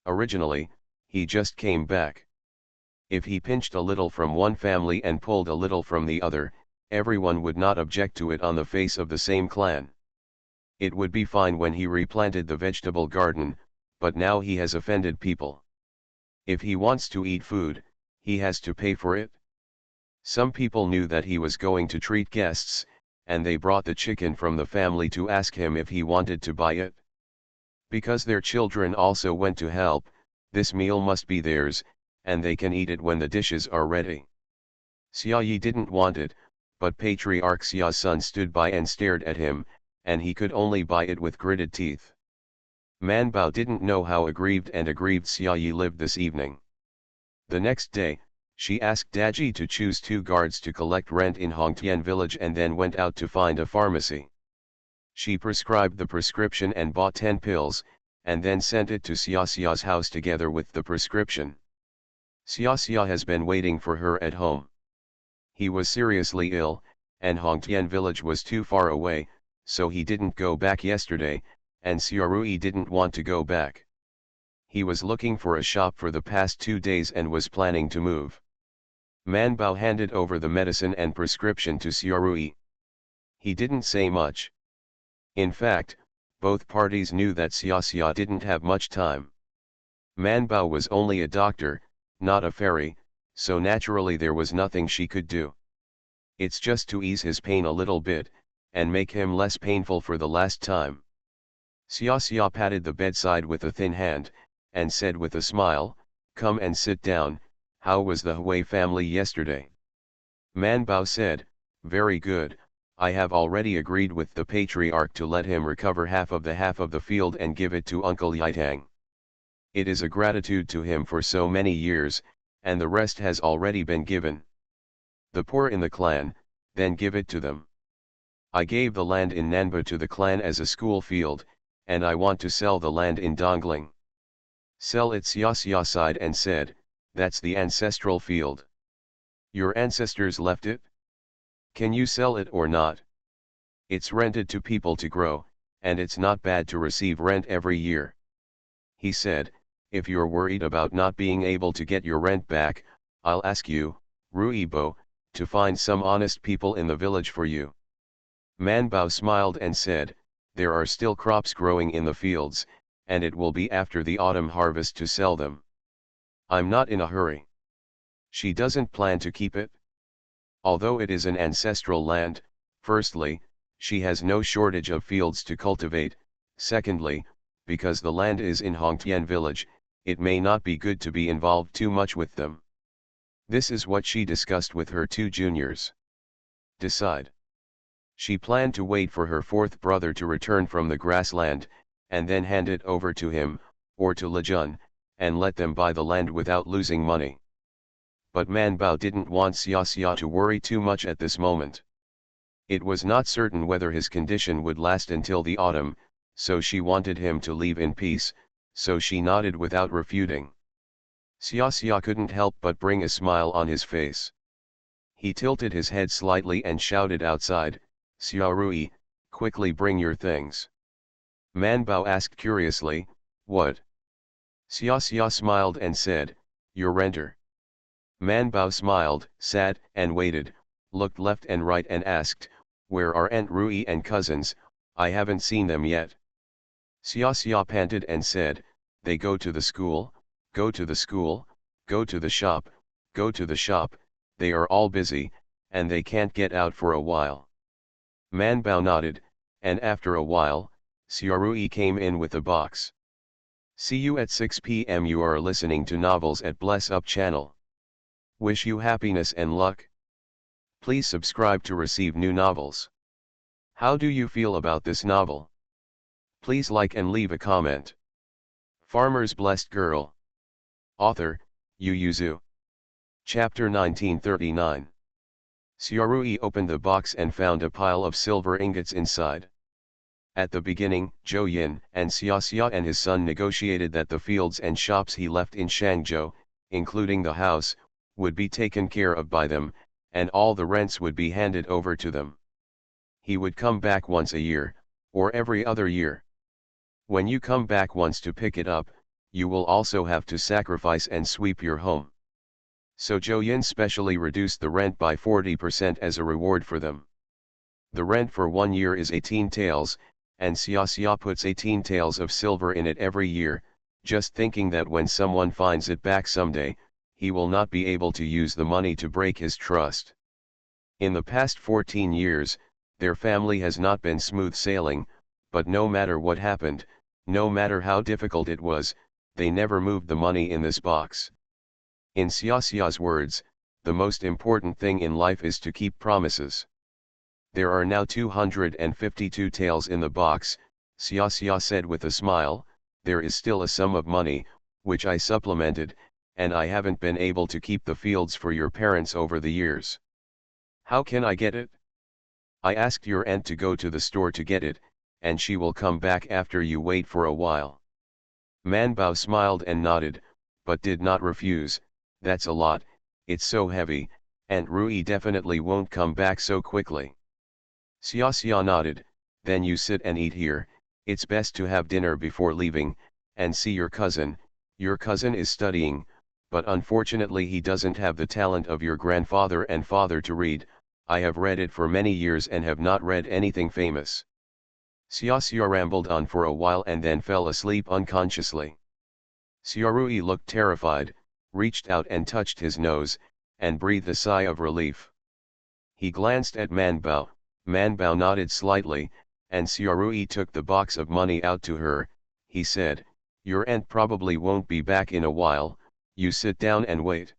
Originally, he just came back. If he pinched a little from one family and pulled a little from the other, everyone would not object to it on the face of the same clan. It would be fine when he replanted the vegetable garden, but now he has offended people. If he wants to eat food, he has to pay for it. Some people knew that he was going to treat guests, and they brought the chicken from the family to ask him if he wanted to buy it. Because their children also went to help, this meal must be theirs, and they can eat it when the dishes are ready. Xia Yi didn't want it, but Patriarch Xia's son stood by and stared at him, and he could only buy it with gritted teeth. Man Bao didn't know how aggrieved Xia Yi lived this evening. The next day, she asked Daji to choose 2 guards to collect rent in Hongtian village and then went out to find a pharmacy. She prescribed the prescription and bought 10 pills, and then sent it to Xia's house together with the prescription. Xia has been waiting for her at home. He was seriously ill, and Hongtian village was too far away, so he didn't go back yesterday, and Xiaorui didn't want to go back. He was looking for a shop for the past 2 days and was planning to move. Man Bao handed over the medicine and prescription to Xiaorui. He didn't say much. In fact, both parties knew that Xia didn't have much time. Man Bao was only a doctor, not a fairy, so naturally there was nothing she could do. It's just to ease his pain a little bit, and make him less painful for the last time. Xia patted the bedside with a thin hand, and said with a smile, "Come and sit down, how was the Hui family yesterday?" Man Bao said, "Very good, I have already agreed with the patriarch to let him recover half of the field and give it to Uncle Yaitang. It is a gratitude to him for so many years, and the rest has already been given. The poor in the clan, then give it to them. I gave the land in Nanba to the clan as a school field, and I want to sell the land in Dongling." "Sell it," Xia sighed and said, "that's the ancestral field. Your ancestors left it? Can you sell it or not? It's rented to people to grow, and it's not bad to receive rent every year." He said, "If you're worried about not being able to get your rent back, I'll ask you, Ruibo, to find some honest people in the village for you." Man Bao smiled and said, "There are still crops growing in the fields, and it will be after the autumn harvest to sell them. I'm not in a hurry." She doesn't plan to keep it. Although it is an ancestral land, firstly, she has no shortage of fields to cultivate, secondly, because the land is in Hongtian village, it may not be good to be involved too much with them. This is what she discussed with her 2 juniors. Decide. She planned to wait for her 4th brother to return from the grassland, and then hand it over to him, or to Lejun, and let them buy the land without losing money. But Man Bao didn't want Xia to worry too much at this moment. It was not certain whether his condition would last until the autumn, so she wanted him to leave in peace, so she nodded without refuting. Xia couldn't help but bring a smile on his face. He tilted his head slightly and shouted outside, "Xia Rui, quickly bring your things." Man Bao asked curiously, "What?" Xia smiled and said, "Your renter." Man Bao smiled, sat, and waited, looked left and right and asked, "Where are Aunt Rui and cousins? I haven't seen them yet." Xia panted and said, "They go to the school, go to the school, go to the shop, go to the shop, they are all busy, and they can't get out for a while." Man Bao nodded, and after a while, Xia Rui came in with a box. See you at 6 p.m. You are listening to Novels at Bless Up channel. Wish you happiness and luck. Please subscribe to receive new novels. How do you feel about this novel? Please like and leave a comment. Farmer's Blessed Girl. Author, Yu Zhu. Chapter 1939. Xiaorui opened the box and found a pile of silver ingots inside. At the beginning, Zhou Yin and Xia and his son negotiated that the fields and shops he left in Shangzhou, including the house, would be taken care of by them, and all the rents would be handed over to them. He would come back once a year, or every other year. When you come back once to pick it up, you will also have to sacrifice and sweep your home. So Zhou Yin specially reduced the rent by 40% as a reward for them. The rent for 1 year is 18 taels, and Xia puts 18 taels of silver in it every year, just thinking that when someone finds it back someday, he will not be able to use the money to break his trust. In the past 14 years, their family has not been smooth sailing, but no matter what happened, no matter how difficult it was, they never moved the money in this box. In Xia's words, the most important thing in life is to keep promises. There are now 252 taels in the box, Xia said with a smile. There is still a sum of money, which I supplemented, and I haven't been able to keep the fields for your parents over the years. How can I get it? I asked your aunt to go to the store to get it, and she will come back after you wait for a while. Man Bao smiled and nodded, but did not refuse. That's a lot, it's so heavy, Aunt Rui definitely won't come back so quickly. Xia nodded, then you sit and eat here, it's best to have dinner before leaving, and see your cousin is studying, but unfortunately he doesn't have the talent of your grandfather and father to read. I have read it for many years and have not read anything famous. Xia rambled on for a while and then fell asleep unconsciously. Xiaorui looked terrified, reached out and touched his nose, and breathed a sigh of relief. He glanced at Man Bao nodded slightly, and Xiaorui took the box of money out to her. He said, "Your aunt probably won't be back in a while, you sit down and wait."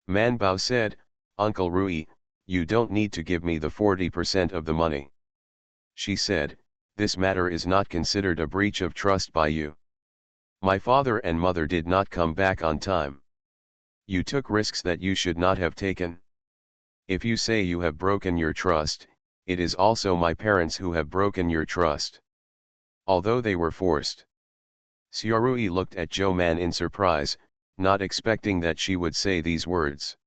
Man Bao said, "Uncle Rui, you don't need to give me the 40% of the money." She said, "This matter is not considered a breach of trust by you. My father and mother did not come back on time. You took risks that you should not have taken. If you say you have broken your trust, it is also my parents who have broken your trust. Although they were forced." Xiaorui looked at Zhou Man in surprise, not expecting that she would say these words.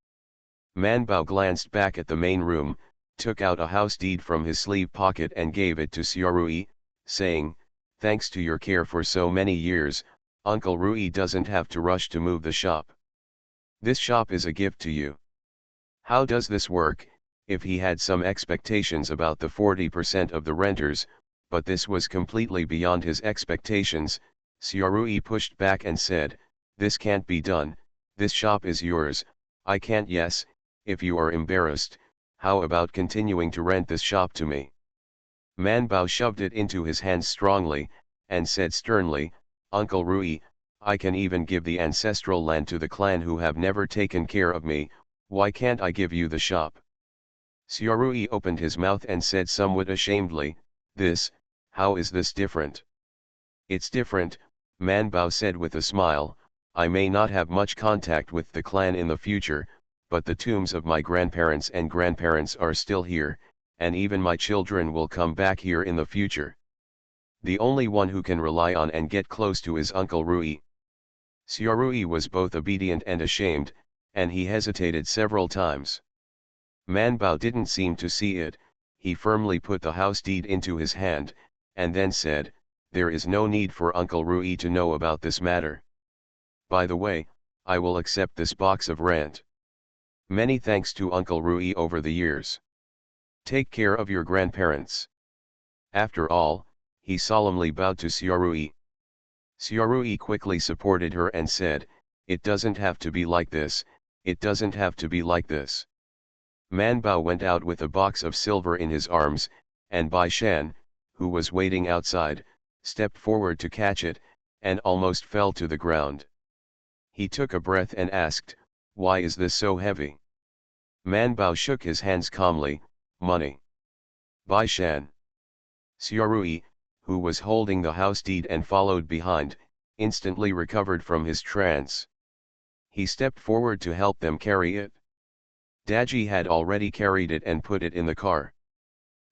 Man Bao glanced back at the main room, took out a house deed from his sleeve pocket and gave it to Xiaorui, saying, "Thanks to your care for so many years, Uncle Rui doesn't have to rush to move the shop. This shop is a gift to you." How does this work? If he had some expectations about the 40% of the renters, but this was completely beyond his expectations, Xiaorui pushed back and said, "This can't be done, this shop is yours, I can't." "Yes, if you are embarrassed, how about continuing to rent this shop to me?" Man Bao shoved it into his hands strongly, and said sternly, "Uncle Rui, I can even give the ancestral land to the clan who have never taken care of me, why can't I give you the shop?" Xiaorui opened his mouth and said somewhat ashamedly, "How is this different?" "It's different," Man Bao said with a smile. "I may not have much contact with the clan in the future, but the tombs of my grandparents and grandparents are still here, and even my children will come back here in the future. The only one who can rely on and get close to is Uncle Rui. Xiaorui was both obedient and ashamed, and he hesitated several times. Man Bao didn't seem to see it. He firmly put the house deed into his hand, and then said, "There is no need for Uncle Rui to know about this matter. By the way, I will accept this box of rent. Many thanks to Uncle Rui over the years. Take care of your grandparents." After all, he solemnly bowed to Xiaorui. Xiaorui quickly supported her and said, "It doesn't have to be like this, it doesn't have to be like this." Man Bao went out with a box of silver in his arms, and Bai Shan, who was waiting outside, stepped forward to catch it, and almost fell to the ground. He took a breath and asked, "Why is this so heavy?" Man Bao shook his hands calmly, "Money." Bai Shan. Xiaorui, who was holding the house deed and followed behind, instantly recovered from his trance. He stepped forward to help them carry it. Daji had already carried it and put it in the car.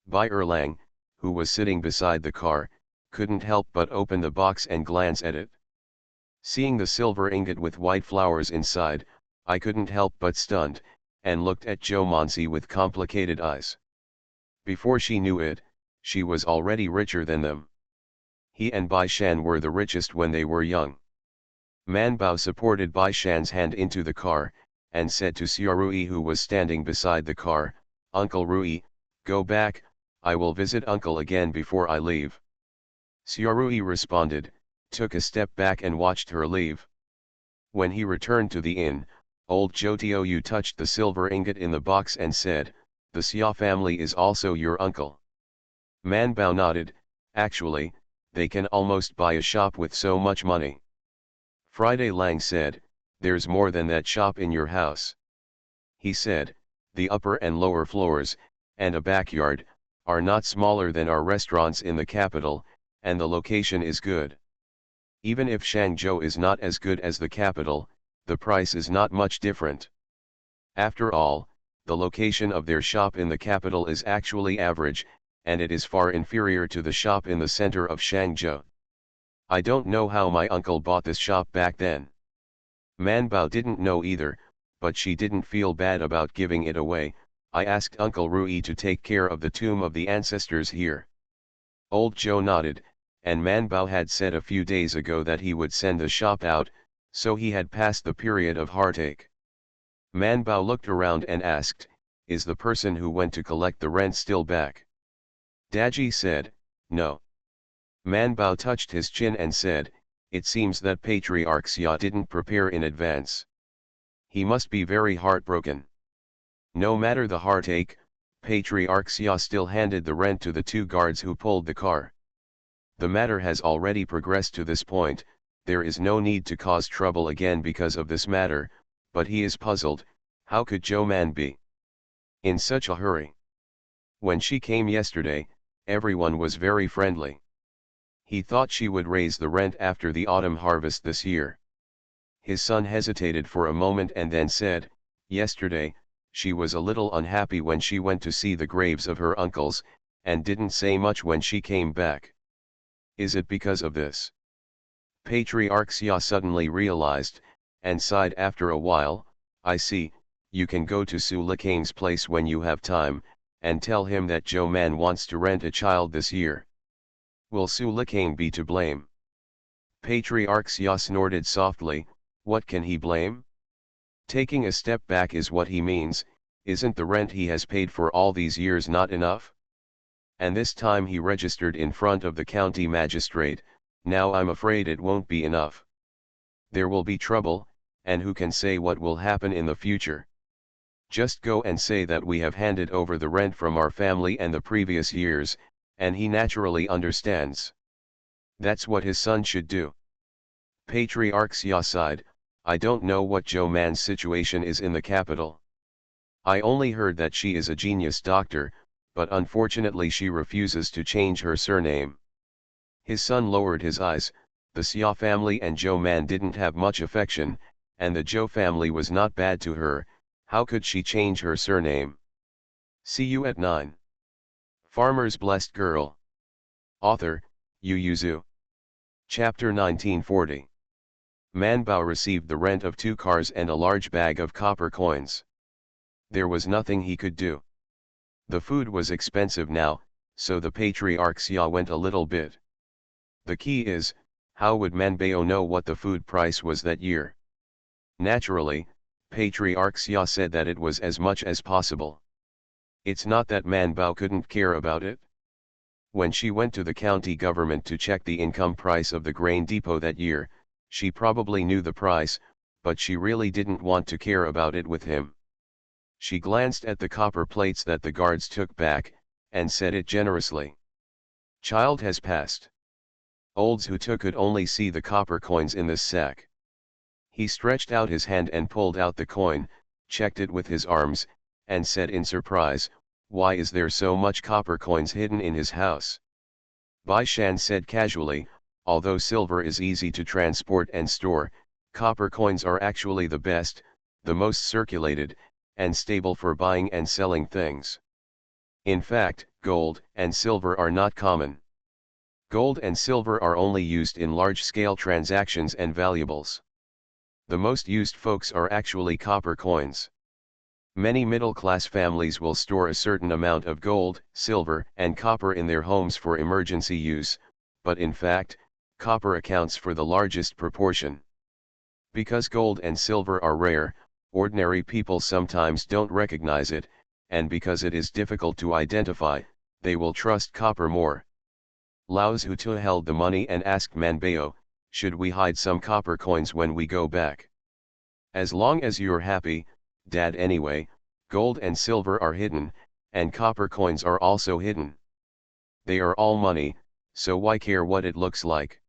Bai Erlang, who was sitting beside the car, couldn't help but open the box and glance at it. Seeing the silver ingot with white flowers inside, I couldn't help but stunned, and looked at Zhou Mansi with complicated eyes. Before she knew it, she was already richer than them. He and Bai Shan were the richest when they were young. Man Bao supported Bai Shan's hand into the car, and said to Xiaorui, who was standing beside the car, "Uncle Rui, go back, I will visit Uncle again before I leave." Xiaorui responded, took a step back and watched her leave. When he returned to the inn, old Zhou Tiou touched the silver ingot in the box and said, "The Xia family is also your uncle." Man Bao nodded, "Actually, they can almost buy a shop with so much money." Friday Lang said, "There's more than that shop in your house." He said, "The upper and lower floors, and a backyard, are not smaller than our restaurants in the capital, and the location is good. Even if Shangzhou is not as good as the capital, the price is not much different. After all, the location of their shop in the capital is actually average, and it is far inferior to the shop in the center of Shangzhou. I don't know how my uncle bought this shop back then." Man Bao didn't know either, but she didn't feel bad about giving it away. "I asked Uncle Rui to take care of the tomb of the ancestors here." Old Zhou nodded, and Man Bao had said a few days ago that he would send the shop out, so he had passed the period of heartache. Man Bao looked around and asked, "Is the person who went to collect the rent still back?" Daji said, "No." Man Bao touched his chin and said, "It seems that Patriarch Xia didn't prepare in advance. He must be very heartbroken." No matter the heartache, Patriarch Xia still handed the rent to the two guards who pulled the car. The matter has already progressed to this point, there is no need to cause trouble again because of this matter, but he is puzzled, how could Zhou Man be in such a hurry? When she came yesterday, everyone was very friendly. He thought she would raise the rent after the autumn harvest this year. His son hesitated for a moment and then said, "Yesterday, she was a little unhappy when she went to see the graves of her uncles, and didn't say much when she came back. Is it because of this?" Patriarch Xia suddenly realized, and sighed after a while, "I see, you can go to Su Likang's place when you have time, and tell him that Zhou Man wants to rent a child this year. Will Su Likang be to blame?" Patriarch Xia snorted softly, "What can he blame? Taking a step back is what he means. Isn't the rent he has paid for all these years not enough? And this time he registered in front of the county magistrate, now I'm afraid it won't be enough. There will be trouble, and who can say what will happen in the future? Just go and say that we have handed over the rent from our family and the previous years, and he naturally understands. That's what his son should do." Patriarch Xia sighed, "I don't know what Zhou Man's situation is in the capital. I only heard that she is a genius doctor, but unfortunately she refuses to change her surname." His son lowered his eyes. The Xia family and Zhou Man didn't have much affection, and the Zhou family was not bad to her. How could she change her surname? See you at 9. Farmer's Blessed Girl. Author, Yuzu. Chapter 1940. Man Bao received the rent of 2 cars and a large bag of copper coins. There was nothing he could do. The food was expensive now, so the patriarch Xia went a little bit. The key is, how would Man Bao know what the food price was that year? Naturally, Patriarch Xia said that it was as much as possible. It's not that Man Bao couldn't care about it. When she went to the county government to check the income price of the grain depot that year, she probably knew the price, but she really didn't want to care about it with him. She glanced at the copper plates that the guards took back, and said it generously. Child has passed. Olds who took could only see the copper coins in this sack. He stretched out his hand and pulled out the coin, checked it with his arms, and said in surprise, why is there so much copper coins hidden in his house? Bai Shan said casually, although silver is easy to transport and store, copper coins are actually the best, the most circulated, and stable for buying and selling things. In fact, gold and silver are not common. Gold and silver are only used in large-scale transactions and valuables. The most used folks are actually copper coins. Many middle-class families will store a certain amount of gold, silver, and copper in their homes for emergency use, but in fact, copper accounts for the largest proportion. Because gold and silver are rare, ordinary people sometimes don't recognize it, and because it is difficult to identify, they will trust copper more. Lao Zhutu held the money and asked Man Bao, should we hide some copper coins when we go back? As long as you're happy, Dad. Anyway, gold and silver are hidden, and copper coins are also hidden. They are all money, so why care what it looks like?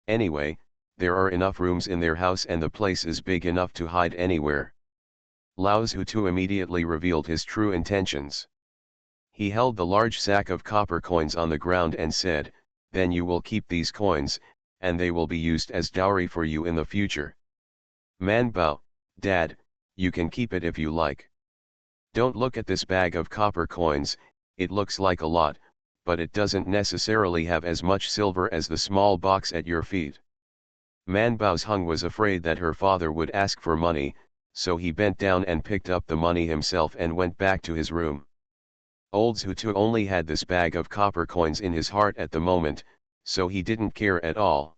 Anyway, there are enough rooms in their house and the place is big enough to hide anywhere. Lao Zhutu immediately revealed his true intentions. He held the large sack of copper coins on the ground and said, then you will keep these coins, and they will be used as dowry for you in the future. Man Bao, Dad, you can keep it if you like. Don't look at this bag of copper coins, it looks like a lot, but it doesn't necessarily have as much silver as the small box at your feet. Man Bao's Hung was afraid that her father would ask for money, so he bent down and picked up the money himself and went back to his room. Old Zhutu only had this bag of copper coins in his heart at the moment, so he didn't care at all.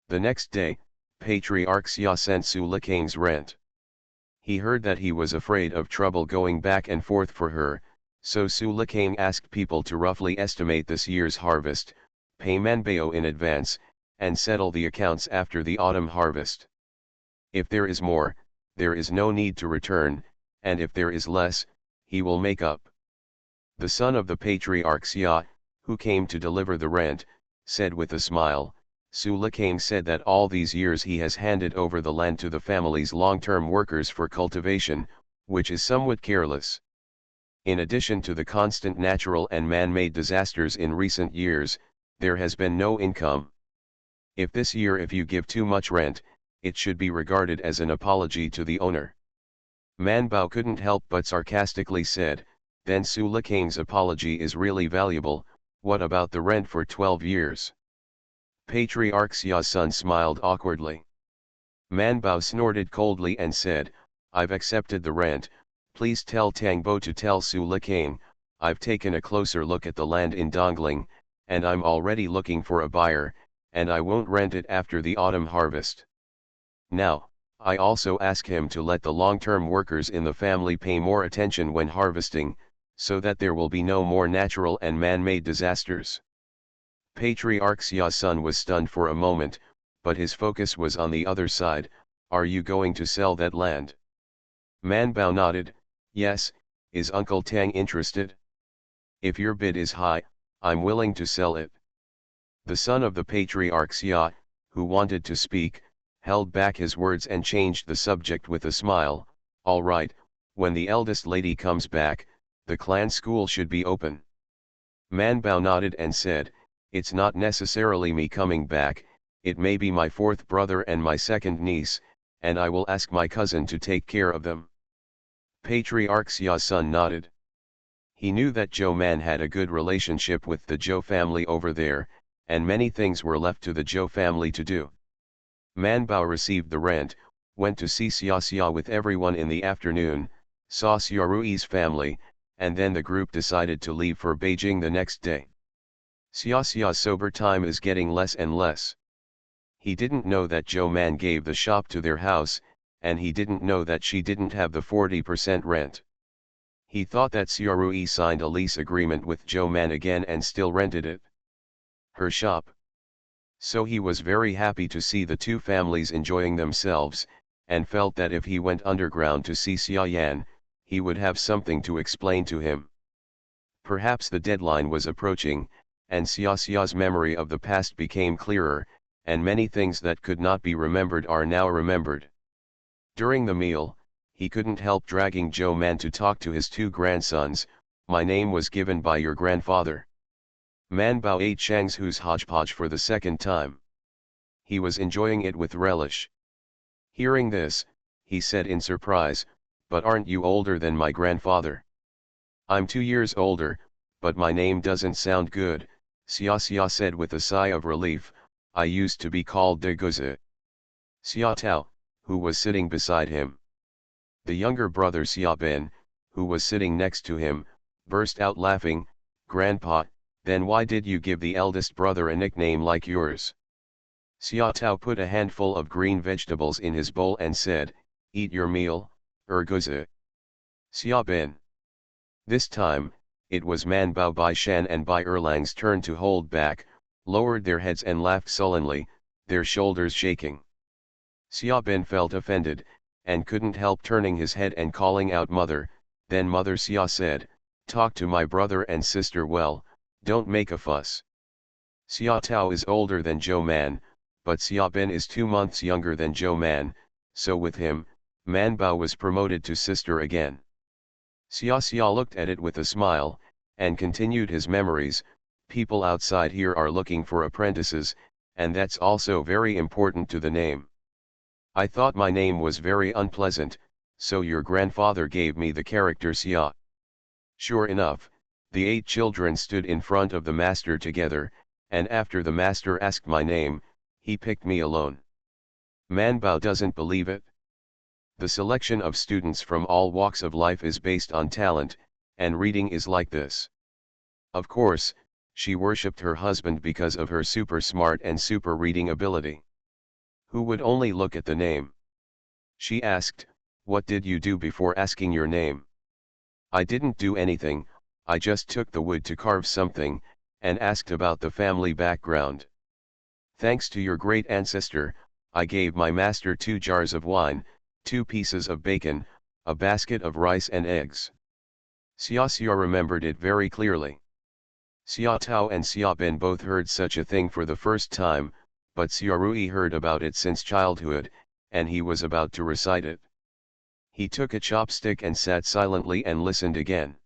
The next day, Patriarch Xia sent Su Likang's rent. He heard that he was afraid of trouble going back and forth for her, so Su Likang asked people to roughly estimate this year's harvest, pay Man Bao in advance, and settle the accounts after the autumn harvest. If there is more, there is no need to return, and if there is less, he will make up. The son of the patriarch Xia, who came to deliver the rent, said with a smile, Su Likang said that all these years he has handed over the land to the family's long-term workers for cultivation, which is somewhat careless. In addition to the constant natural and man-made disasters in recent years, there has been no income. If you give too much rent, it should be regarded as an apology to the owner. Man Bao couldn't help but sarcastically said, then Su Likang's apology is really valuable, what about the rent for 12 years? Patriarch Xia's son smiled awkwardly. Man Bao snorted coldly and said, I've accepted the rent, please tell Tang Bo to tell Su Likang, I've taken a closer look at the land in Dongling, and I'm already looking for a buyer, and I won't rent it after the autumn harvest. Now, I also ask him to let the long-term workers in the family pay more attention when harvesting, so that there will be no more natural and man-made disasters. Patriarch Xia's son was stunned for a moment, but his focus was on the other side, are you going to sell that land? Man Bao nodded, yes, is Uncle Tang interested? If your bid is high, I'm willing to sell it. The son of the patriarch Xia, who wanted to speak, held back his words and changed the subject with a smile, all right, when the eldest lady comes back, the clan school should be open. Man Bao nodded and said, it's not necessarily me coming back, it may be my fourth brother and my second niece, and I will ask my cousin to take care of them. Patriarch Xia's son nodded. He knew that Zhou Man had a good relationship with the Zhou family over there, and many things were left to the Zhou family to do. Man Bao received the rent, went to see Xia Xia with everyone in the afternoon, saw Xia Rui's family, and then the group decided to leave for Beijing the next day. Xia Xia's sober time is getting less and less. He didn't know that Zhou Man gave the shop to their house, and he didn't know that she didn't have the 40% rent. He thought that Xia Rui signed a lease agreement with Zhou Man again and still rented it. Her shop. So he was very happy to see the two families enjoying themselves, and felt that if he went underground to see Xia Yan, he would have something to explain to him. Perhaps the deadline was approaching, and Xia Xia's memory of the past became clearer, and many things that could not be remembered are now remembered. During the meal, he couldn't help dragging Zhou Man to talk to his two grandsons. My name was given by your grandfather. Man Bao ate Shang's Hu's hodgepodge for the second time. He was enjoying it with relish. Hearing this, he said in surprise, "But aren't you older than my grandfather?" "I'm 2 years older, but my name doesn't sound good," Xia Xia said with a sigh of relief. "I used to be called De Guzi." Xia Tao, who was sitting beside him. The younger brother Xia Ben, who was sitting next to him, burst out laughing. "Grandpa, then why did you give the eldest brother a nickname like yours?" Xia Tao put a handful of green vegetables in his bowl and said, "Eat your meal, Guzi." Xia Ben. This time, it was Man Bao, Bai Shan and Bai Erlang's turn to hold back, lowered their heads and laughed sullenly, their shoulders shaking. Xia Ben felt offended, and couldn't help turning his head and calling out "Mother." Then Mother Xia said, "Talk to my brother and sister well, don't make a fuss." Xia Tao is older than Zhou Man, but Xia Ben is 2 months younger than Zhou Man, so with him, Man Bao was promoted to sister again. Xia Xia looked at it with a smile, and continued his memories. "People outside here are looking for apprentices, and that's also very important to the name. I thought my name was very unpleasant, so your grandfather gave me the character Xia." Sure enough, the 8 children stood in front of the master together, and after the master asked my name, he picked me alone. Man Bao doesn't believe it. The selection of students from all walks of life is based on talent, and reading is like this. Of course, she worshipped her husband because of her super smart and super reading ability. Who would only look at the name? She asked, "What did you do before asking your name?" "I didn't do anything, I just took the wood to carve something, and asked about the family background. Thanks to your great ancestor, I gave my master 2 jars of wine, 2 pieces of bacon, a basket of rice and eggs." Xia Xia remembered it very clearly. Xia Tao and Xia Ben both heard such a thing for the first time, but Xia Rui heard about it since childhood, and he was about to recite it. He took a chopstick and sat silently and listened again.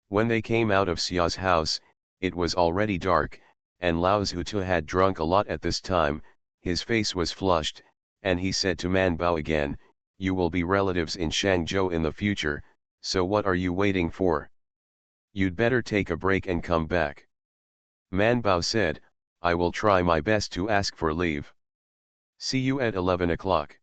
When they came out of Xia's house, it was already dark, and Lao Zhutu had drunk a lot at this time. His face was flushed, and he said to Man Bao again, "You will be relatives in Shangzhou in the future, so what are you waiting for? You'd better take a break and come back." Man Bao said, "I will try my best to ask for leave. See you at 11 o'clock.